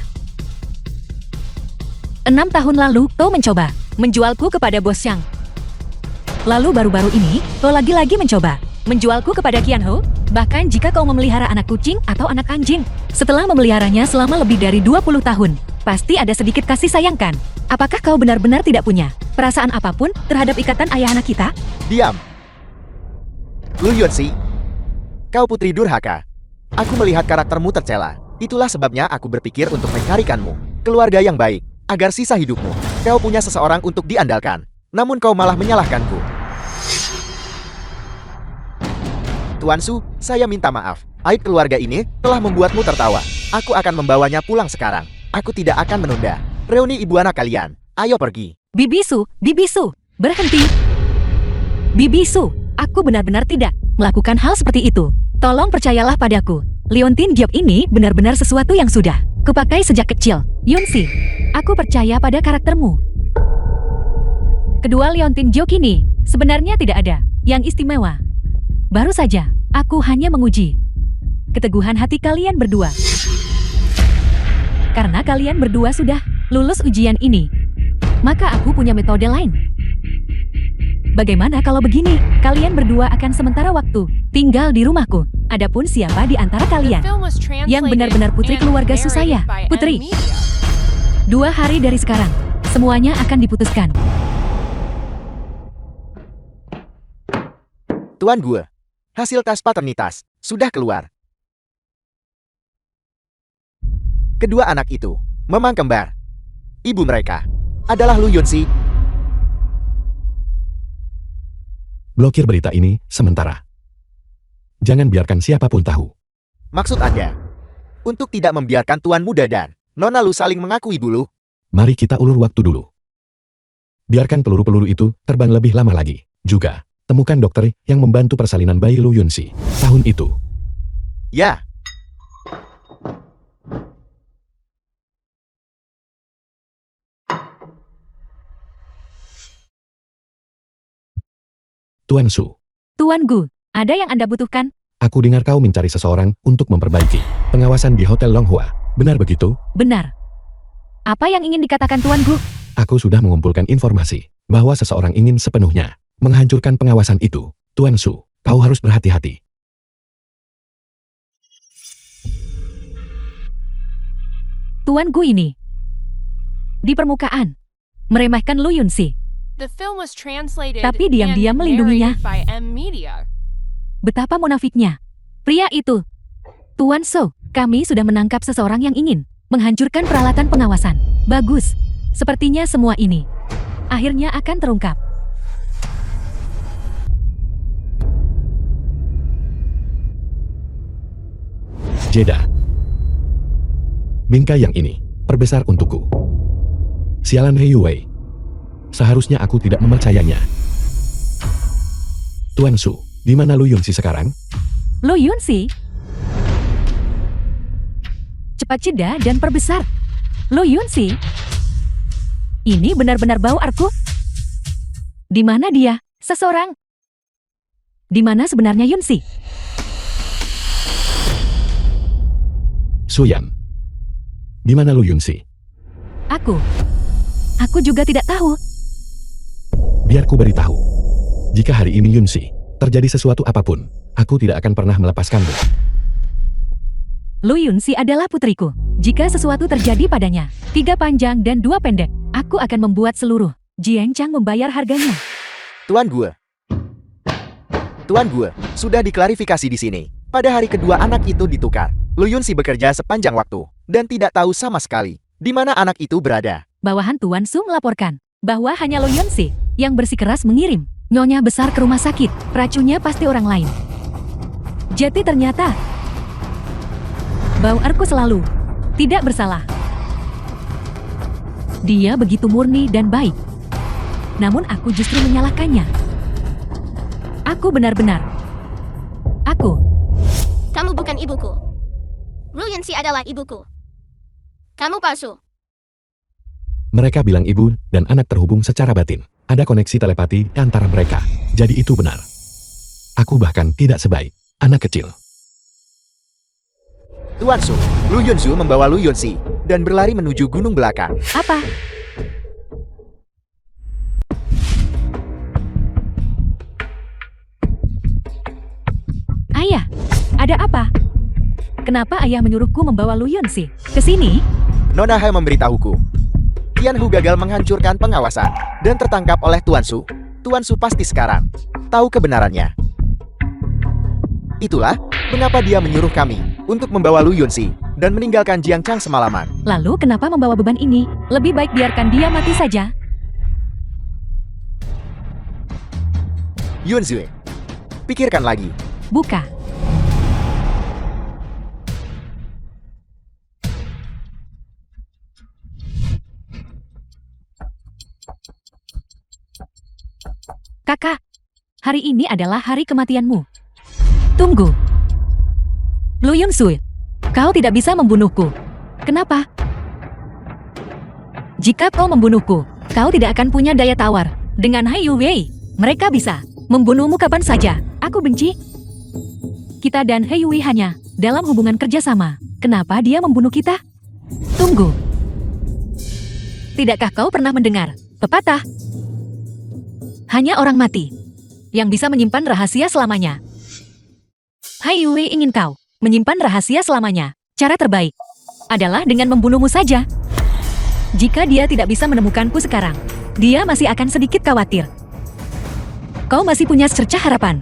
6 tahun lalu, kau mencoba menjualku kepada Bos Yang. Lalu baru-baru ini, kau lagi-lagi mencoba menjualku kepada Qian Ho. Bahkan jika kau memelihara anak kucing atau anak anjing, setelah memeliharanya selama lebih dari 20 tahun, pasti ada sedikit kasih sayang kan? Apakah kau benar-benar tidak punya perasaan apapun terhadap ikatan ayah anak kita? Diam. Lu Yun Zhe, kau putri durhaka. Aku melihat karaktermu tercela. Itulah sebabnya aku berpikir untuk mencarikanmu keluarga yang baik, agar sisa hidupmu kau punya seseorang untuk diandalkan. Namun kau malah menyalahkanku. Tuan Su, saya minta maaf. Aib keluarga ini telah membuatmu tertawa. Aku akan membawanya pulang sekarang. Aku tidak akan menunda reuni ibu anak kalian. Ayo pergi. Bibi Su, berhenti. Bibi Su, aku benar-benar tidak melakukan hal seperti itu. Tolong percayalah padaku. Leontin Jiok ini benar-benar sesuatu yang sudah kupakai sejak kecil. Yun Zhe, aku percaya pada karaktermu. Kedua Leontin Jiok ini sebenarnya tidak ada yang istimewa. Baru saja, aku hanya menguji keteguhan hati kalian berdua. Karena kalian berdua sudah lulus ujian ini, maka aku punya metode lain. Bagaimana kalau begini? Kalian berdua akan sementara waktu tinggal di rumahku. Adapun siapa di antara The kalian film was yang translated benar-benar putri and keluarga Su saya, narrated by Putri. M Media. 2 hari dari sekarang, semuanya akan diputuskan. Tuan Gue, hasil tes paternitas sudah keluar. Kedua anak itu memang kembar. Ibu mereka adalah Lu Yunsi. Blokir berita ini sementara. Jangan biarkan siapapun tahu. Maksud Anda, untuk tidak membiarkan Tuan Muda dan Nona Lu saling mengakui dulu. Mari kita ulur waktu dulu. Biarkan peluru-peluru itu terbang lebih lama lagi. Juga, temukan dokter yang membantu persalinan bayi Lu Yunsi tahun itu. Ya, Tuan Su, Tuan Gu, ada yang Anda butuhkan? aku dengar kau mencari seseorang untuk memperbaiki pengawasan di Hotel Longhua. Benar begitu? Benar. Apa yang ingin dikatakan Tuan Gu? Aku sudah mengumpulkan informasi bahwa seseorang ingin sepenuhnya menghancurkan pengawasan itu. Tuan Su, kau harus berhati-hati. Tuan Gu ini di permukaan meremehkan Lu Yunsi. The film was translated Tapi diam-diam and melindunginya. narrated by M Media. Betapa munafiknya pria itu. Tuan Su, kami sudah menangkap seseorang yang ingin menghancurkan peralatan pengawasan. Bagus. Sepertinya semua ini akhirnya akan terungkap. Jeda. Bingkai yang ini perbesar untukku. Sialan He Yue. Seharusnya aku tidak mempercayainya. Tuan Su, di mana Lu Yunsi sekarang? Lu Yunsi? Cepat jeda dan perbesar. Lu Yunsi? Ini benar-benar bau arku. Di mana dia? Seseorang. Di mana sebenarnya Yunsi? Suyan. Di mana Lu Yunsi? Aku juga tidak tahu. Biar ku beritahu. Jika hari ini Yunsi terjadi sesuatu apapun, aku tidak akan pernah melepaskanmu. Lu Yunsi adalah putriku. Jika sesuatu terjadi padanya, 3 panjang dan 2 pendek, aku akan membuat seluruh Jiang Chang membayar harganya. Tuan Gue. Tuan Gue, sudah diklarifikasi di sini. Pada hari kedua anak itu ditukar. Lu Yunsi bekerja sepanjang waktu dan tidak tahu sama sekali di mana anak itu berada. Bawahan Tuan Su melaporkan bahwa hanya Lu Yunsi yang bersikeras mengirim nyonya besar ke rumah sakit. Racunnya pasti orang lain. Jadi ternyata Bau Erku selalu tidak bersalah. Dia begitu murni dan baik. Namun aku justru menyalahkannya. Aku benar-benar. Kamu bukan ibuku. Lu Yunsi adalah ibuku. Kamu palsu. Mereka bilang ibu dan anak terhubung secara batin. Ada koneksi telepati antara mereka. Jadi itu benar. Aku bahkan tidak sebaik anak kecil. Tuan Su, Lu Yunsu membawa Lu Yunsi dan berlari menuju gunung belakang. Apa? Ayah, ada apa? Kenapa ayah menyuruhku membawa Lu Yunsi ke sini? Nona He memberitahuku. Tian Hu gagal menghancurkan pengawasan dan tertangkap oleh Tuan Su. Tuan Su pasti sekarang tahu kebenarannya. Itulah mengapa dia menyuruh kami untuk membawa Lu Yunsi dan meninggalkan Jiang Chang semalaman. Lalu kenapa membawa beban ini? Lebih baik biarkan dia mati saja. Yunzue, pikirkan lagi. Buka. Kakak, hari ini adalah hari kematianmu. Tunggu. Lu Yunsu, kau tidak bisa membunuhku. Kenapa? Jika kau membunuhku, kau tidak akan punya daya tawar. Dengan Hai Yu Wei, mereka bisa membunuhmu kapan saja. Aku benci. Kita dan Hai Yu Wei hanya dalam hubungan kerjasama. Kenapa dia membunuh kita? Tunggu. Tidakkah kau pernah mendengar pepatah? Hanya orang mati yang bisa menyimpan rahasia selamanya. Hai Yue, ingin kau menyimpan rahasia selamanya? Cara terbaik adalah dengan membunuhmu saja. Jika dia tidak bisa menemukanku sekarang, dia masih akan sedikit khawatir. Kau masih punya secercah harapan.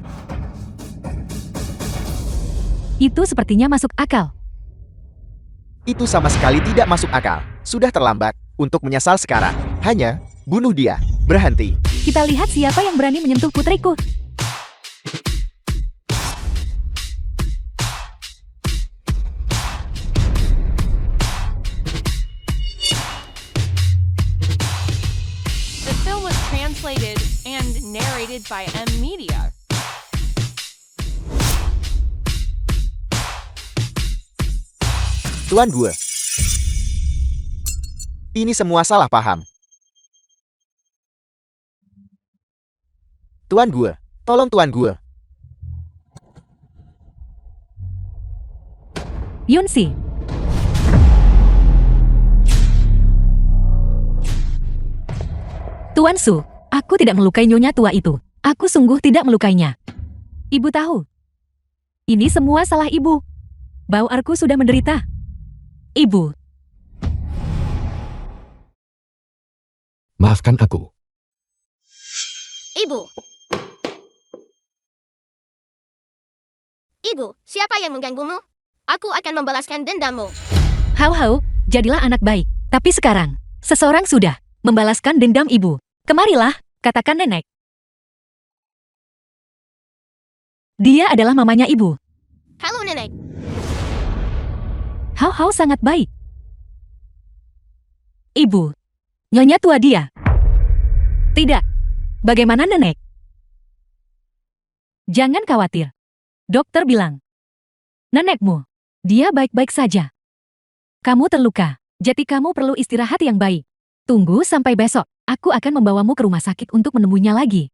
Itu sepertinya masuk akal. Itu sama sekali tidak masuk akal. Sudah terlambat untuk menyesal sekarang. Hanya bunuh dia. Berhenti. Kita lihat siapa yang berani menyentuh putriku. The film was translated and narrated by M Media. Tuan Gue. Ini semua salah paham. Tuan Gue, tolong Tuan Gue. Yunsi. Tuan Su, aku tidak melukai nyonya tua itu. Aku sungguh tidak melukainya. Ibu tahu. Ini semua salah ibu. Bau arku sudah menderita. Ibu. Maafkan aku. Ibu. Ibu, siapa yang mengganggumu? Aku akan membalaskan dendammu. Hau-hau, jadilah anak baik. Tapi sekarang, seseorang sudah membalaskan dendam ibu. Kemarilah, katakan nenek. Dia adalah mamanya ibu. Halo nenek. Hau-hau sangat baik. Ibu. Nyonya tua dia. Tidak. Bagaimana nenek? Jangan khawatir. Dokter bilang. Nenekmu. Dia baik-baik saja. Kamu terluka. Jadi kamu perlu istirahat yang baik. Tunggu sampai besok. Aku akan membawamu ke rumah sakit untuk menemuinya lagi.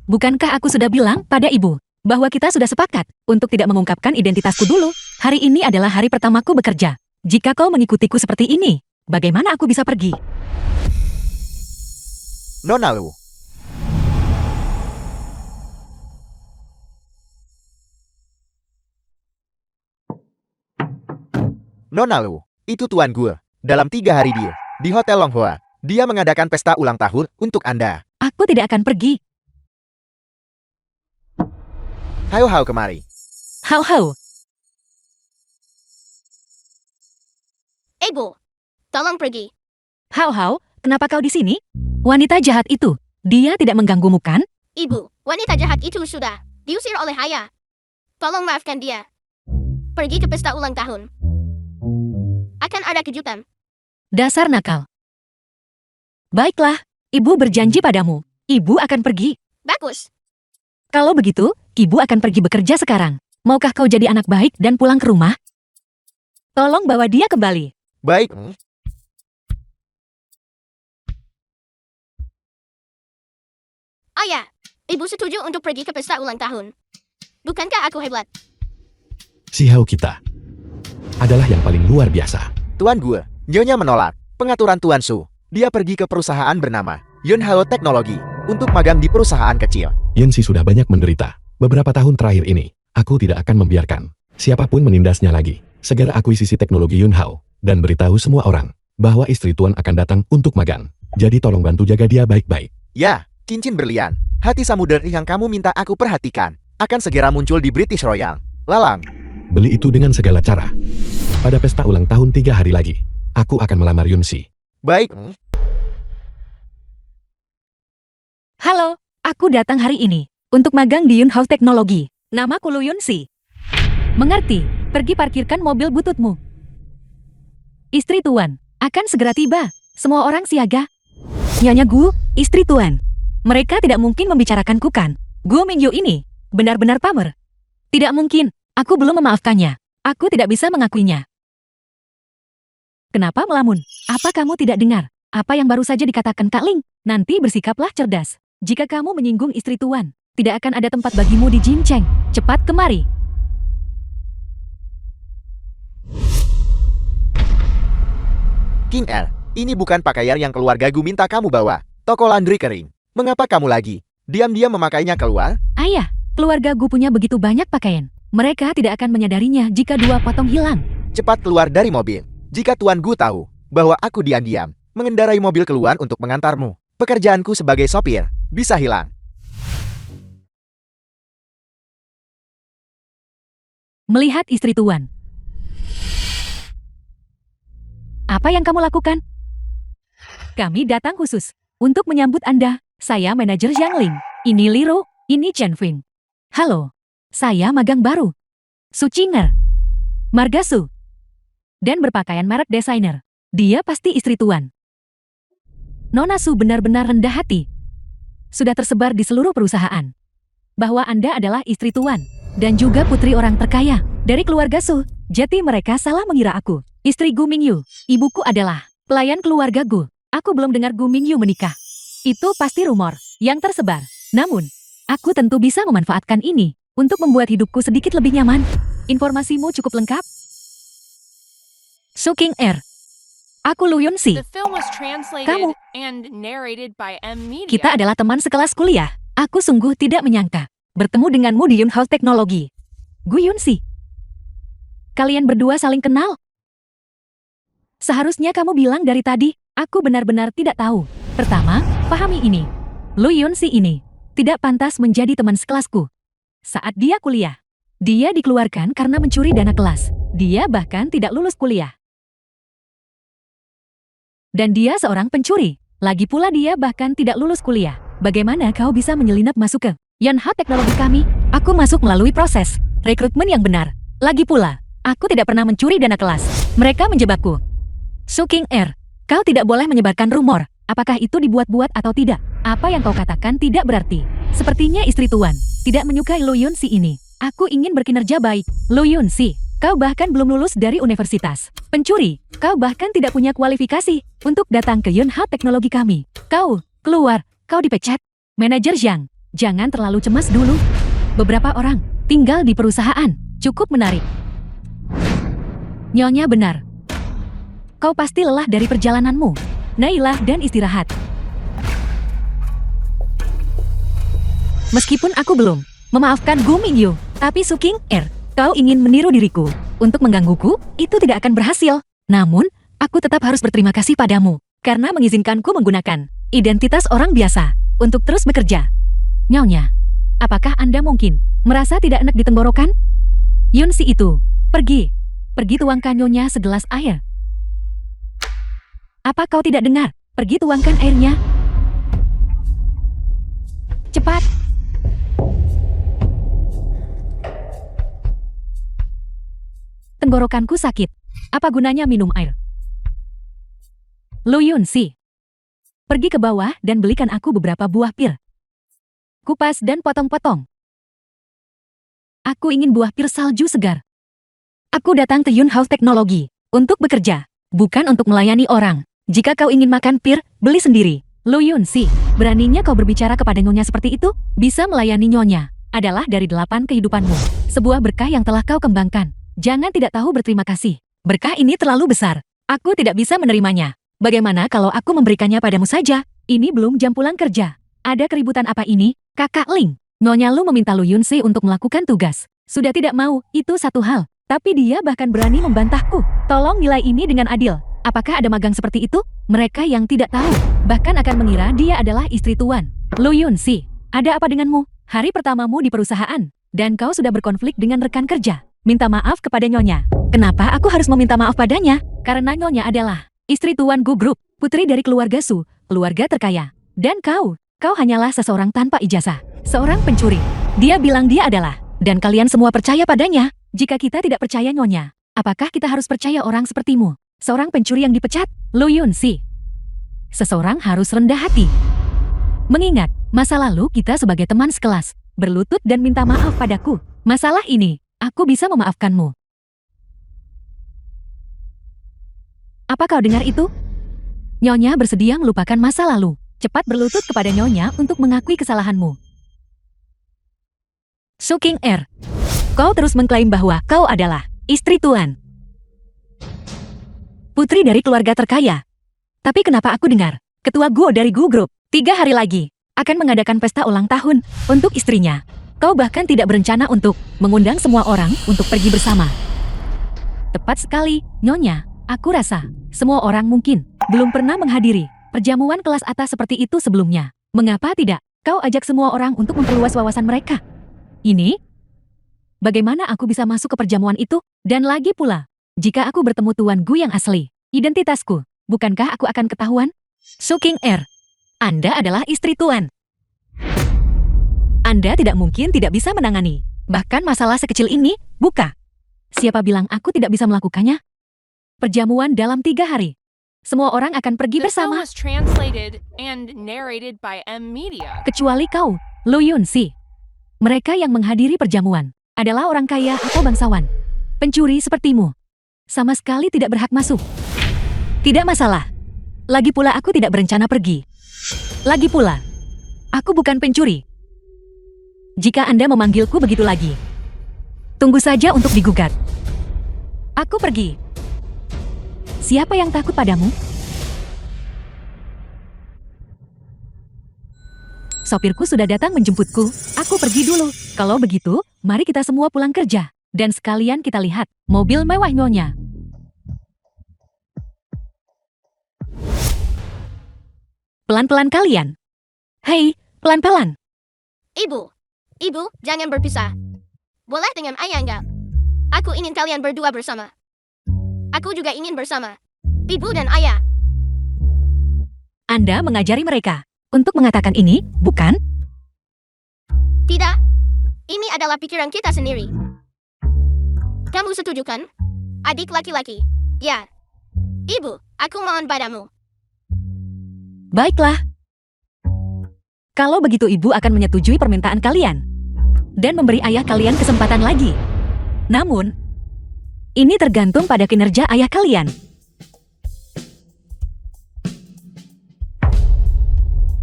Bukankah aku sudah bilang pada ibu bahwa kita sudah sepakat untuk tidak mengungkapkan identitasku dulu? Hari ini adalah hari pertamaku bekerja. Jika kau mengikutiku seperti ini, bagaimana aku bisa pergi? Nona Lu. Nona Lu, itu Tuan Gue. Dalam 3 hari di Hotel Longhua, dia mengadakan pesta ulang tahun untuk Anda. Aku tidak akan pergi. Hau-hau kemari. Hau-hau. Ibu, tolong pergi. Hau-hau, kenapa kau di sini? Wanita jahat itu, dia tidak mengganggumu kan? Ibu, wanita jahat itu sudah diusir oleh Haya. Tolong maafkan dia. Pergi ke pesta ulang tahun. Akan ada kejutan. Dasar nakal. Baiklah, ibu berjanji padamu. Ibu akan pergi. Bagus. Kalau begitu, ibu akan pergi bekerja sekarang. Maukah kau jadi anak baik dan pulang ke rumah? Tolong bawa dia kembali. Baik. Ayah, ibu setuju untuk pergi ke pesta ulang tahun. Bukankah aku hebat? Si Hau kita adalah yang paling luar biasa. Tuan Gue, Nyonya menolak pengaturan Tuan Su. Dia pergi ke perusahaan bernama Yunhao Teknologi untuk magang di perusahaan kecil. Yanxi sudah banyak menderita. Beberapa tahun terakhir ini, aku tidak akan membiarkan siapapun menindasnya lagi. Segera akuisisi teknologi Yunhao dan beritahu semua orang bahwa istri Tuan akan datang untuk magang. Jadi tolong bantu jaga dia baik-baik. Ya, cincin berlian, hati samudera yang kamu minta aku perhatikan, akan segera muncul di British Royal. Lalang. Beli itu dengan segala cara. Pada pesta ulang tahun 3 hari lagi, aku akan melamar Yunxi. Baik. Halo, aku datang hari ini untuk magang di Yunhao Teknologi. Namaku Lu Yunxi. Mengerti? Pergi parkirkan mobil bututmu. Istri Tuan akan segera tiba. Semua orang siaga. Nyonya Gu, istri Tuan. Mereka tidak mungkin membicarakanku kan? Gu Mingyu ini benar-benar pamer. Tidak mungkin. Aku belum memaafkannya. Aku tidak bisa mengakuinya. Kenapa melamun? Apa kamu tidak dengar? Apa yang baru saja dikatakan Kak Ling? Nanti bersikaplah cerdas. Jika kamu menyinggung istri tuan, tidak akan ada tempat bagimu di Jin Cheng. Cepat kemari. King Er, ini bukan pakaian yang keluarga Gu minta kamu bawa. Toko laundry kering. Mengapa kamu lagi diam-diam memakainya keluar? Ayah, keluarga Gu punya begitu banyak pakaian. Mereka tidak akan menyadarinya jika 2 potong hilang. Cepat keluar dari mobil. Jika Tuan Gu tahu bahwa aku diam-diam mengendarai mobil keluar untuk mengantarmu, pekerjaanku sebagai sopir bisa hilang. Melihat istri tuan. Apa yang kamu lakukan? Kami datang khusus untuk menyambut Anda. Saya manajer Zhang Ling. Ini Liro, ini Chen Fing. Halo, saya magang baru. Su Chinger. Marga Su. Dan berpakaian merek desainer. Dia pasti istri tuan. Nona Su benar-benar rendah hati. Sudah tersebar di seluruh perusahaan bahwa Anda adalah istri tuan dan juga putri orang terkaya dari keluarga Su. Jadi mereka salah mengira aku istri Gu Mingyu. Ibuku adalah pelayan keluarga Gu. Aku belum dengar Gu Mingyu menikah. Itu pasti rumor yang tersebar. Namun, aku tentu bisa memanfaatkan ini untuk membuat hidupku sedikit lebih nyaman. Informasimu cukup lengkap? Su King Er. Aku Lu Yunxi. The film was translated Kamu. and narrated by M Media. Kita adalah teman sekelas kuliah. Aku sungguh tidak menyangka bertemu denganmu di Yunhao Teknologi. Gu Yunxi. Kalian berdua saling kenal? Seharusnya kamu bilang dari tadi. Aku benar-benar tidak tahu. Pertama, pahami ini. Lu Yunxi ini tidak pantas menjadi teman sekelasku. Saat dia kuliah, dia dikeluarkan karena mencuri dana kelas. Dia bahkan tidak lulus kuliah. Dan dia seorang pencuri. Lagi pula dia bahkan tidak lulus kuliah. Bagaimana kau bisa menyelinap masuk ke Yunhao Teknologi kami? Aku masuk melalui proses rekrutmen yang benar. Lagi pula, aku tidak pernah mencuri dana kelas. Mereka menjebakku. Su King Er, kau tidak boleh menyebarkan rumor. Apakah itu dibuat-buat atau tidak? Apa yang kau katakan tidak berarti. Sepertinya istri tuan tidak menyukai Lu Yunxi ini. Aku ingin berkinerja baik. Lu Yunxi, kau bahkan belum lulus dari universitas. Pencuri, kau bahkan tidak punya kualifikasi untuk datang ke Yunhao Teknologi kami. Kau, keluar, kau dipecat. Manajer Zhang, jangan terlalu cemas dulu. Beberapa orang tinggal di perusahaan. Cukup menarik. Nyonya benar. Kau pasti lelah dari perjalananmu. Naiklah dan istirahat. Meskipun aku belum memaafkan Gu Mingyu, tapi Su King Er, kau ingin meniru diriku untuk menggangguku, itu tidak akan berhasil. Namun, aku tetap harus berterima kasih padamu karena mengizinkanku menggunakan identitas orang biasa untuk terus bekerja. Nyonya, apakah Anda mungkin merasa tidak enak di tenggorokan? Yunxi itu, pergi tuangkan Nyonya segelas air. Apa kau tidak dengar? Pergi tuangkan airnya. Cepat. Tenggorokanku sakit. Apa gunanya minum air? Lu Yunxi, pergi ke bawah dan belikan aku beberapa buah pir. Kupas dan potong-potong. Aku ingin buah pir salju segar. Aku datang ke Yunhao Teknologi untuk bekerja, bukan untuk melayani orang. Jika kau ingin makan pir, beli sendiri. Lu Yunxi, beraninya kau berbicara kepada Nyonya seperti itu? Bisa melayani Nyonya adalah dari 8 kehidupanmu. Sebuah berkah yang telah kau kembangkan. Jangan tidak tahu berterima kasih. Berkah ini terlalu besar. Aku tidak bisa menerimanya. Bagaimana kalau aku memberikannya padamu saja? Ini belum jam pulang kerja. Ada keributan apa ini? Kakak Ling, Nyonya Lu meminta Lu Yunxi untuk melakukan tugas. Sudah tidak mau, itu satu hal. Tapi dia bahkan berani membantahku. Tolong nilai ini dengan adil. Apakah ada magang seperti itu? Mereka yang tidak tahu bahkan akan mengira dia adalah istri tuan. Lu Yunxi, ada apa denganmu? Hari pertamamu di perusahaan dan kau sudah berkonflik dengan rekan kerja. Minta maaf kepada Nyonya. Kenapa aku harus meminta maaf padanya? Karena Nyonya adalah istri tuan Gu Group, putri dari keluarga Su, keluarga terkaya. Dan kau hanyalah seseorang tanpa ijazah, seorang pencuri. Dia bilang dia adalah, dan kalian semua percaya padanya. Jika kita tidak percaya Nyonya, apakah kita harus percaya orang sepertimu? Seorang pencuri yang dipecat, Lu Yunxi. Seseorang harus rendah hati. Mengingat masa lalu kita sebagai teman sekelas, berlutut dan minta maaf padaku. Masalah ini, aku bisa memaafkanmu. Apa kau dengar itu? Nyonya bersedia melupakan masa lalu. Cepat berlutut kepada Nyonya untuk mengakui kesalahanmu. Su King Er, kau terus mengklaim bahwa kau adalah istri Tuan. Putri dari keluarga terkaya. Tapi kenapa aku dengar, ketua Guo dari Gu Group, 3 hari lagi, akan mengadakan pesta ulang tahun untuk istrinya. Kau bahkan tidak berencana untuk mengundang semua orang untuk pergi bersama. Tepat sekali, Nyonya. Aku rasa, semua orang mungkin belum pernah menghadiri perjamuan kelas atas seperti itu sebelumnya. Mengapa tidak? Kau ajak semua orang untuk memperluas wawasan mereka. Ini? Bagaimana aku bisa masuk ke perjamuan itu? Dan lagi pula, jika aku bertemu Tuan Gu yang asli, identitasku, bukankah aku akan ketahuan? Su King Er, Anda adalah istri Tuan. Anda tidak mungkin tidak bisa menangani. Bahkan masalah sekecil ini, buka. Siapa bilang aku tidak bisa melakukannya? Perjamuan dalam 3 hari. Semua orang akan pergi The film bersama, was translated and narrated by M Media. kecuali kau, Lu Yunxi. Mereka yang menghadiri perjamuan adalah orang kaya atau bangsawan. Pencuri sepertimu. Sama sekali tidak berhak masuk. Tidak masalah. Lagi pula aku tidak berencana pergi. Lagi pula, aku bukan pencuri. Jika Anda memanggilku begitu lagi, tunggu saja untuk digugat. Aku pergi. Siapa yang takut padamu? Sopirku sudah datang menjemputku. Aku pergi dulu. Kalau begitu, mari kita semua pulang kerja. Dan sekalian kita lihat mobil mewah Nyonya. Pelan-pelan kalian. Hei, pelan-pelan. Ibu, jangan berpisah. Boleh dengan ayah enggak? Aku ingin kalian berdua bersama. Aku juga ingin bersama ibu dan ayah. Anda mengajari mereka untuk mengatakan ini, bukan? Tidak. Ini adalah pikiran kita sendiri. Kamu setuju kan? Adik laki-laki. Ya. Ibu, aku mohon padamu. Baiklah. Kalau begitu ibu akan menyetujui permintaan kalian. Dan memberi ayah kalian kesempatan lagi. Namun, ini tergantung pada kinerja ayah kalian.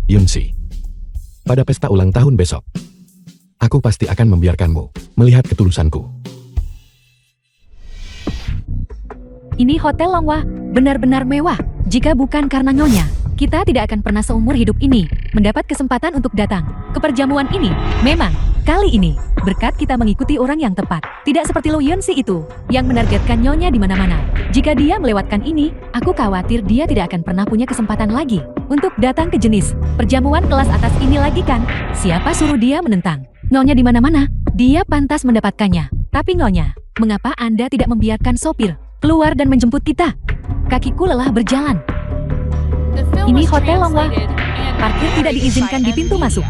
Yunxi, pada pesta ulang tahun besok, aku pasti akan membiarkanmu melihat ketulusanku. Ini Hotel Longhua benar-benar mewah. Jika bukan karena Nyonya, kita tidak akan pernah seumur hidup ini mendapat kesempatan untuk datang ke perjamuan ini. Memang, kali ini, berkat kita mengikuti orang yang tepat. Tidak seperti Lu Yunxi itu, yang menargetkan Nyonya di mana-mana. Jika dia melewatkan ini, aku khawatir dia tidak akan pernah punya kesempatan lagi untuk datang ke jenis perjamuan kelas atas ini lagi kan? Siapa suruh dia menentang Nyonya di mana-mana? Dia pantas mendapatkannya. Tapi Nyonya, mengapa Anda tidak membiarkan sopir keluar dan menjemput kita? Kakiku lelah berjalan. The film Ini was Hotel Longhua. translated and Parkir tidak narrated diizinkan by di M pintu Media. masuk.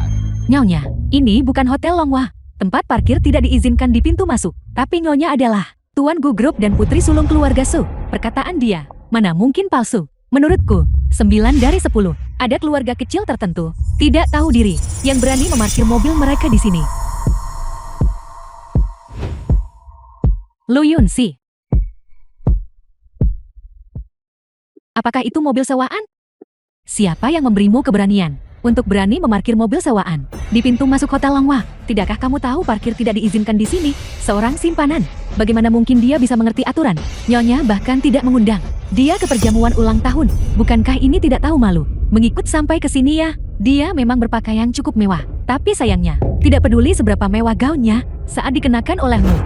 Nyonya, ini bukan Hotel Longhua. Tempat parkir tidak diizinkan di pintu masuk. Tapi Nyonya adalah Tuan Gu Group dan putri sulung keluarga Su. Perkataan dia, mana mungkin palsu? Menurutku, 9 dari 10. Ada keluarga kecil tertentu, tidak tahu diri, yang berani memarkir mobil mereka di sini. Lu Yunxi. Apakah itu mobil sewaan? Siapa yang memberimu keberanian untuk berani memarkir mobil sewaan di pintu masuk Hotel Longhua? Tidakkah kamu tahu parkir tidak diizinkan di sini? Seorang simpanan. Bagaimana mungkin dia bisa mengerti aturan? Nyonya bahkan tidak mengundang dia ke perjamuan ulang tahun. Bukankah ini tidak tahu malu? Mengikut sampai ke sini ya. Dia memang berpakaian cukup mewah. Tapi sayangnya, tidak peduli seberapa mewah gaunnya saat dikenakan olehmu.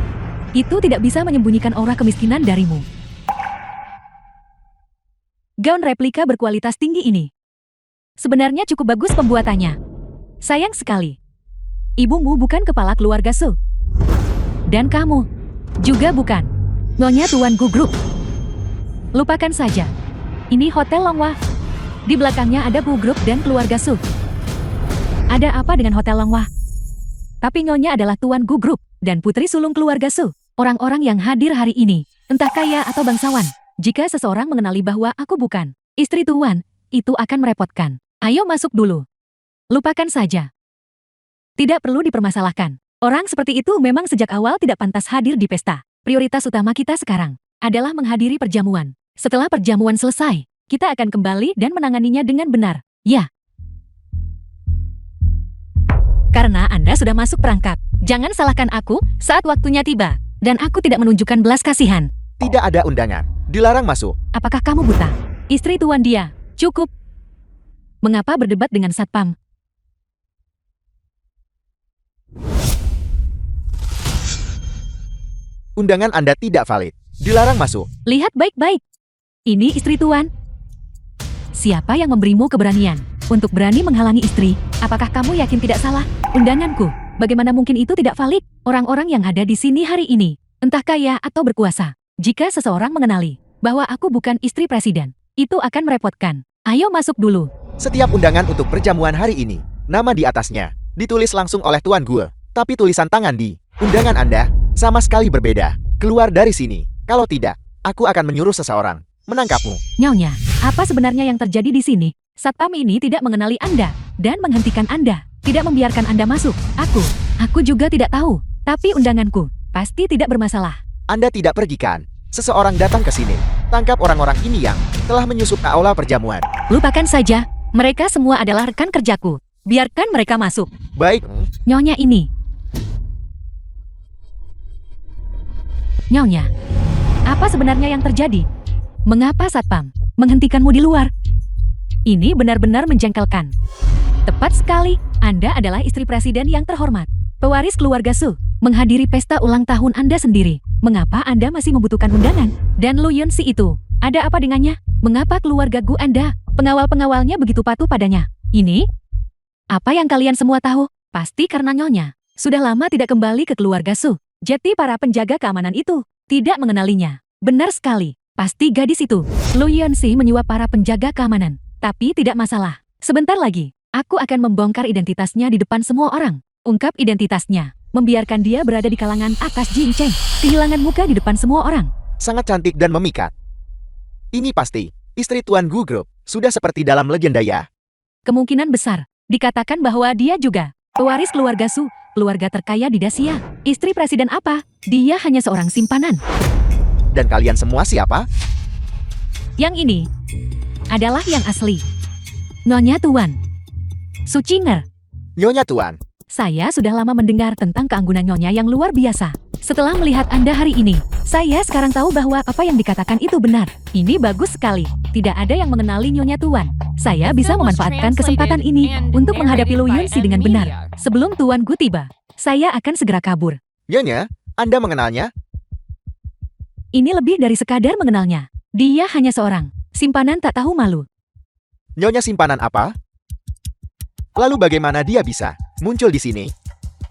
Itu tidak bisa menyembunyikan aura kemiskinan darimu. Gaun replika berkualitas tinggi ini sebenarnya cukup bagus pembuatannya. Sayang sekali, ibumu bukan kepala keluarga Su. Dan kamu juga bukan Nyonya Tuan Gu Group. Lupakan saja. Ini Hotel Longhua. Di belakangnya ada Gu Group dan keluarga Su. Ada apa dengan Hotel Longhua? Tapi Nyonya adalah Tuan Gu Group dan putri sulung keluarga Su. Orang-orang yang hadir hari ini, entah kaya atau bangsawan. Jika seseorang mengenali bahwa aku bukan istri Tuan, itu akan merepotkan. Ayo masuk dulu. Lupakan saja. Tidak perlu dipermasalahkan. Orang seperti itu memang sejak awal tidak pantas hadir di pesta. Prioritas utama kita sekarang adalah menghadiri perjamuan. Setelah perjamuan selesai, kita akan kembali dan menanganinya dengan benar. Ya. Karena Anda sudah masuk perangkap. Jangan salahkan aku saat waktunya tiba. Dan aku tidak menunjukkan belas kasihan. Tidak ada undangan. Dilarang masuk. Apakah kamu buta? Istri tuan dia. Cukup. Mengapa berdebat dengan satpam? Undangan Anda tidak valid. Dilarang masuk. Lihat baik-baik. Ini istri tuan. Siapa yang memberimu keberanian untuk berani menghalangi istri? Apakah kamu yakin tidak salah? Undanganku. Bagaimana mungkin itu tidak valid? Orang-orang yang ada di sini hari ini, entah kaya atau berkuasa. Jika seseorang mengenali bahwa aku bukan istri presiden, itu akan merepotkan. Ayo masuk dulu. Setiap undangan untuk perjamuan hari ini, nama di atasnya, ditulis langsung oleh Tuan Gue. Tapi tulisan tangan di undangan Anda sama sekali berbeda. Keluar dari sini. Kalau tidak, aku akan menyuruh seseorang menangkapmu. Nyonya, apa sebenarnya yang terjadi di sini? Satpam ini tidak mengenali Anda dan menghentikan Anda. Tidak membiarkan Anda masuk. Aku juga tidak tahu. Tapi undanganku pasti tidak bermasalah. Anda tidak pergikan. Seseorang datang ke sini. Tangkap orang-orang ini yang telah menyusup ke aula perjamuan. Lupakan saja. Mereka semua adalah rekan kerjaku. Biarkan mereka masuk. Baik. Nyonya ini. Nyonya, apa sebenarnya yang terjadi? Mengapa satpam menghentikanmu di luar? Ini benar-benar menjengkelkan. Tepat sekali, Anda adalah istri presiden yang terhormat. Pewaris keluarga Su, menghadiri pesta ulang tahun Anda sendiri. Mengapa Anda masih membutuhkan undangan? Dan Lu Yun Si itu, ada apa dengannya? Mengapa keluarga Gu Anda, pengawal-pengawalnya begitu patuh padanya? Ini? Apa yang kalian semua tahu? Pasti karena Nyonya sudah lama tidak kembali ke keluarga Su. Jadi para penjaga keamanan itu tidak mengenalinya. Benar sekali, pasti gadis itu. Lu Yun Si menyuap para penjaga keamanan. Tapi tidak masalah. Sebentar lagi, aku akan membongkar identitasnya di depan semua orang. Ungkap identitasnya. Membiarkan dia berada di kalangan atas Jin Cheng. Kehilangan muka di depan semua orang. Sangat cantik dan memikat. Ini pasti istri Tuan Gu Group. Sudah seperti dalam legenda ya. Kemungkinan besar dikatakan bahwa dia juga pewaris keluarga Su, keluarga terkaya di Dacia. Istri presiden apa? Dia hanya seorang simpanan. Dan kalian semua siapa? Yang ini adalah yang asli. Nyonya Tuan. Su Chinger. Nyonya Tuan. Saya sudah lama mendengar tentang keanggunan Nyonya yang luar biasa. Setelah melihat Anda hari ini, saya sekarang tahu bahwa apa yang dikatakan itu benar. Ini bagus sekali. Tidak ada yang mengenali Nyonya Tuan. Saya bisa memanfaatkan kesempatan ini untuk menghadapi Lu Yun Si dengan benar. Sebelum Tuan Gu tiba, saya akan segera kabur. Nyonya, Anda mengenalnya? Ini lebih dari sekadar mengenalnya. Dia hanya seorang simpanan tak tahu malu. Nyonya simpanan apa? Lalu bagaimana dia bisa muncul di sini?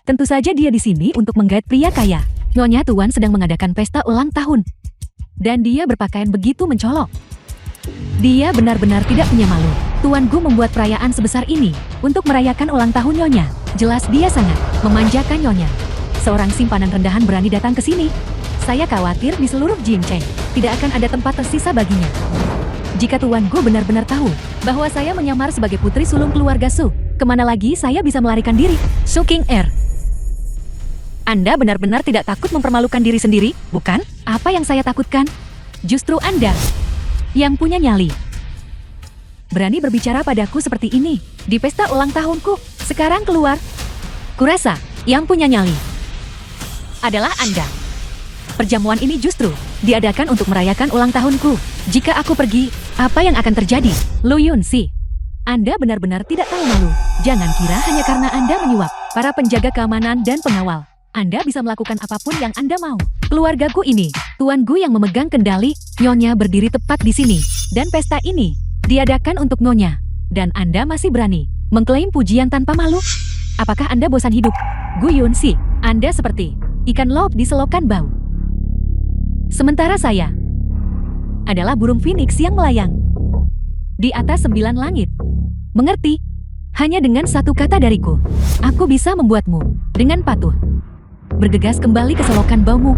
Tentu saja dia di sini untuk menggait pria kaya. Nyonya Tuan sedang mengadakan pesta ulang tahun. Dan dia berpakaian begitu mencolok. Dia benar-benar tidak punya malu. Tuan Gu membuat perayaan sebesar ini untuk merayakan ulang tahun Nyonya. Jelas dia sangat memanjakan Nyonya. Seorang simpanan rendahan berani datang ke sini. Saya khawatir di seluruh Jin Cheng tidak akan ada tempat tersisa baginya. Jika Tuan Gu benar-benar tahu bahwa saya menyamar sebagai putri sulung keluarga Su, kemana lagi saya bisa melarikan diri? Su King Er. Anda benar-benar tidak takut mempermalukan diri sendiri, bukan? Apa yang saya takutkan? Justru Anda yang punya nyali. Berani berbicara padaku seperti ini di pesta ulang tahunku. Sekarang keluar. Kurasa yang punya nyali adalah Anda. Perjamuan ini justru diadakan untuk merayakan ulang tahunku. Jika aku pergi, apa yang akan terjadi? Lu Yun Si, Anda benar-benar tidak tahu malu. Jangan kira hanya karena Anda menyuap para penjaga keamanan dan pengawal, Anda bisa melakukan apapun yang Anda mau. Keluargaku ini, Tuan Gu yang memegang kendali. Nyonya berdiri tepat di sini. Dan pesta ini diadakan untuk Nyonya. Dan Anda masih berani mengklaim pujian tanpa malu? Apakah Anda bosan hidup? Gu Yun Si, Anda seperti ikan laut di selokan bau. Sementara saya adalah burung phoenix yang melayang di atas 9 langit. Mengerti? Hanya dengan satu kata dariku, aku bisa membuatmu dengan patuh bergegas kembali ke selokan baumu.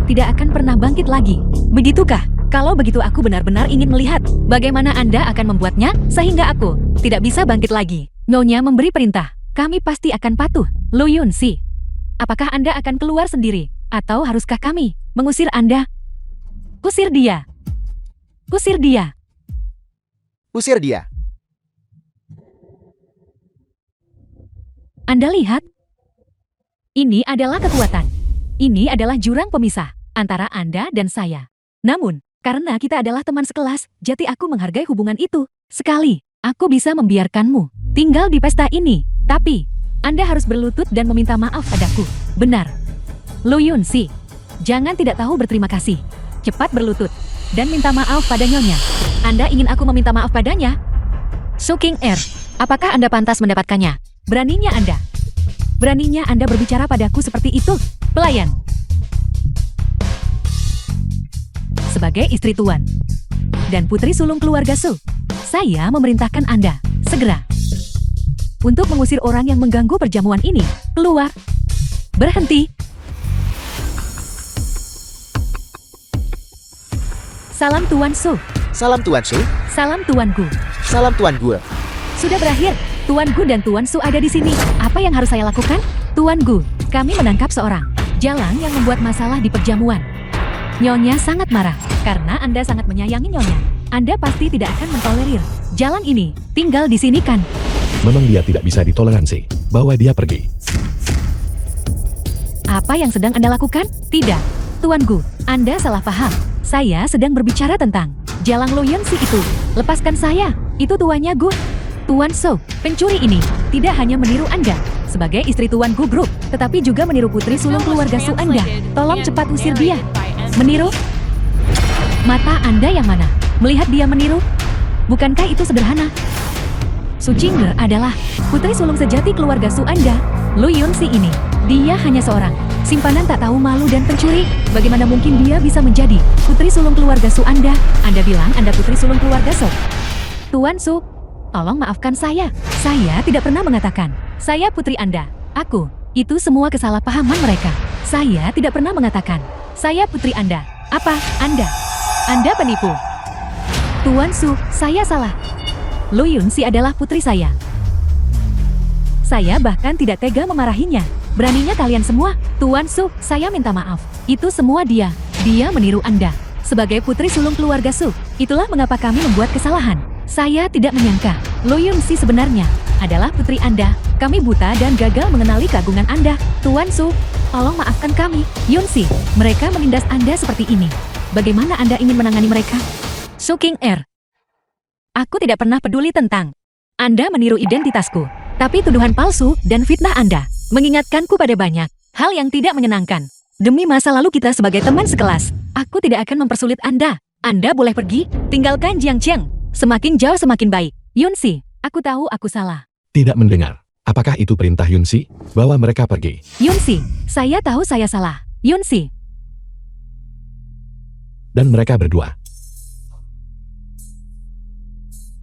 Tidak akan pernah bangkit lagi. Begitukah? Kalau begitu aku benar-benar ingin melihat bagaimana Anda akan membuatnya sehingga aku tidak bisa bangkit lagi. Nyonya memberi perintah. Kami pasti akan patuh. Lu Yun Si, apakah Anda akan keluar sendiri? Atau haruskah kami mengusir Anda? Usir dia. Usir dia. Usir dia. Anda lihat? Ini adalah kekuatan. Ini adalah jurang pemisah antara Anda dan saya. Namun, karena kita adalah teman sekelas, jadi aku menghargai hubungan itu. Sekali, aku bisa membiarkanmu tinggal di pesta ini. Tapi, Anda harus berlutut dan meminta maaf padaku. Benar. Lu Yunsi, jangan tidak tahu berterima kasih. Cepat berlutut dan minta maaf pada Nyonya. Anda ingin aku meminta maaf padanya? Su King Er, apakah Anda pantas mendapatkannya? Beraninya Anda. Beraninya Anda berbicara padaku seperti itu, pelayan. Sebagai istri tuan dan putri sulung keluarga Su, saya memerintahkan Anda segera untuk mengusir orang yang mengganggu perjamuan ini. Keluar. Berhenti. Salam Tuan Su. Salam Tuan Su. Salam Tuan Gu. Salam Tuan Gue. Sudah berakhir. Tuan Gu dan Tuan Su ada di sini. Apa yang harus saya lakukan? Tuan Gu, kami menangkap seorang jalang yang membuat masalah di perjamuan. Nyonya sangat marah karena Anda sangat menyayangi Nyonya. Anda pasti tidak akan mentolerir jalang ini tinggal di sini kan? Memang dia tidak bisa ditoleransi. Bawa dia pergi. Apa yang sedang Anda lakukan? Tidak. Tuan Gu, Anda salah paham. Saya sedang berbicara tentang jalang Lu Yunsi itu. Lepaskan saya. Itu tuannya Gu. Tuan Su, pencuri ini tidak hanya meniru Anda sebagai istri Tuan Gu Group, tetapi juga meniru putri sulung keluarga Su Anda. Tolong cepat usir dia. Meniru? Mata Anda yang mana? Melihat dia meniru? Bukankah itu sederhana? Su Jingger adalah putri sulung sejati keluarga Su Anda. Lu Yunsi ini, dia hanya seorang simpanan tak tahu malu dan pencuri. Bagaimana mungkin dia bisa menjadi putri sulung keluarga Su Anda? Anda bilang Anda putri sulung keluarga Su. Tuan Su, tolong maafkan saya. Saya tidak pernah mengatakan saya putri Anda. Aku, itu semua kesalahpahaman mereka. Saya tidak pernah mengatakan saya putri Anda. Apa? Anda penipu. Tuan Su, saya salah. Lu Yunsi adalah putri saya. Saya bahkan tidak tega memarahinya. Beraninya kalian semua. Tuan Su, saya minta maaf. Itu semua dia. Dia meniru Anda. Sebagai putri sulung keluarga Su, itulah mengapa kami membuat kesalahan. Saya tidak menyangka Lu Yunsi sebenarnya adalah putri Anda. Kami buta dan gagal mengenali keagungan Anda. Tuan Su, tolong maafkan kami. Yunsi, mereka menindas Anda seperti ini. Bagaimana Anda ingin menangani mereka? Su King Er, aku tidak pernah peduli tentang Anda meniru identitasku. Tapi tuduhan palsu dan fitnah Anda mengingatkanku pada banyak hal yang tidak menyenangkan. Demi masa lalu kita sebagai teman sekelas, aku tidak akan mempersulit Anda. Anda boleh pergi, tinggalkan Jiangqiang. Semakin jauh semakin baik. Yunsi, aku tahu aku salah. Tidak mendengar. Apakah itu perintah Yunsi? Bawa mereka pergi. Yunsi, saya tahu saya salah. Yunsi. Dan mereka berdua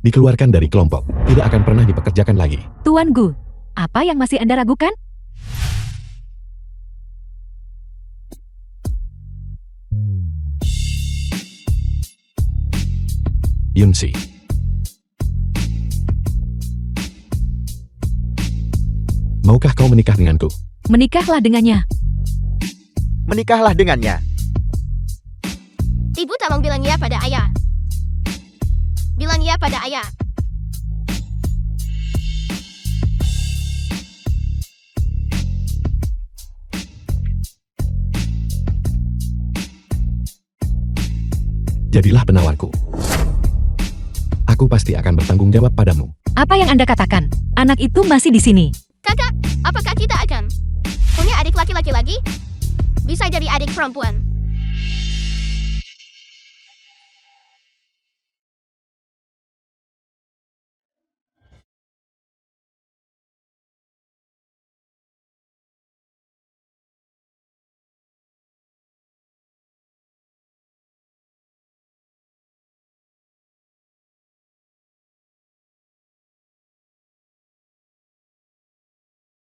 dikeluarkan dari kelompok. Tidak akan pernah dipekerjakan lagi. Tuan Gu, apa yang masih Anda ragukan? Yunsi. Maukah kau menikah denganku? Menikahlah dengannya. Menikahlah dengannya. Ibu tolong bilang ya pada ayah. Bilang ya pada ayah. Jadilah penawarku. Aku pasti akan bertanggung jawab padamu. Apa yang Anda katakan? Anak itu masih di sini. Kakak, apakah kita akan punya adik laki-laki lagi? Bisa jadi adik perempuan.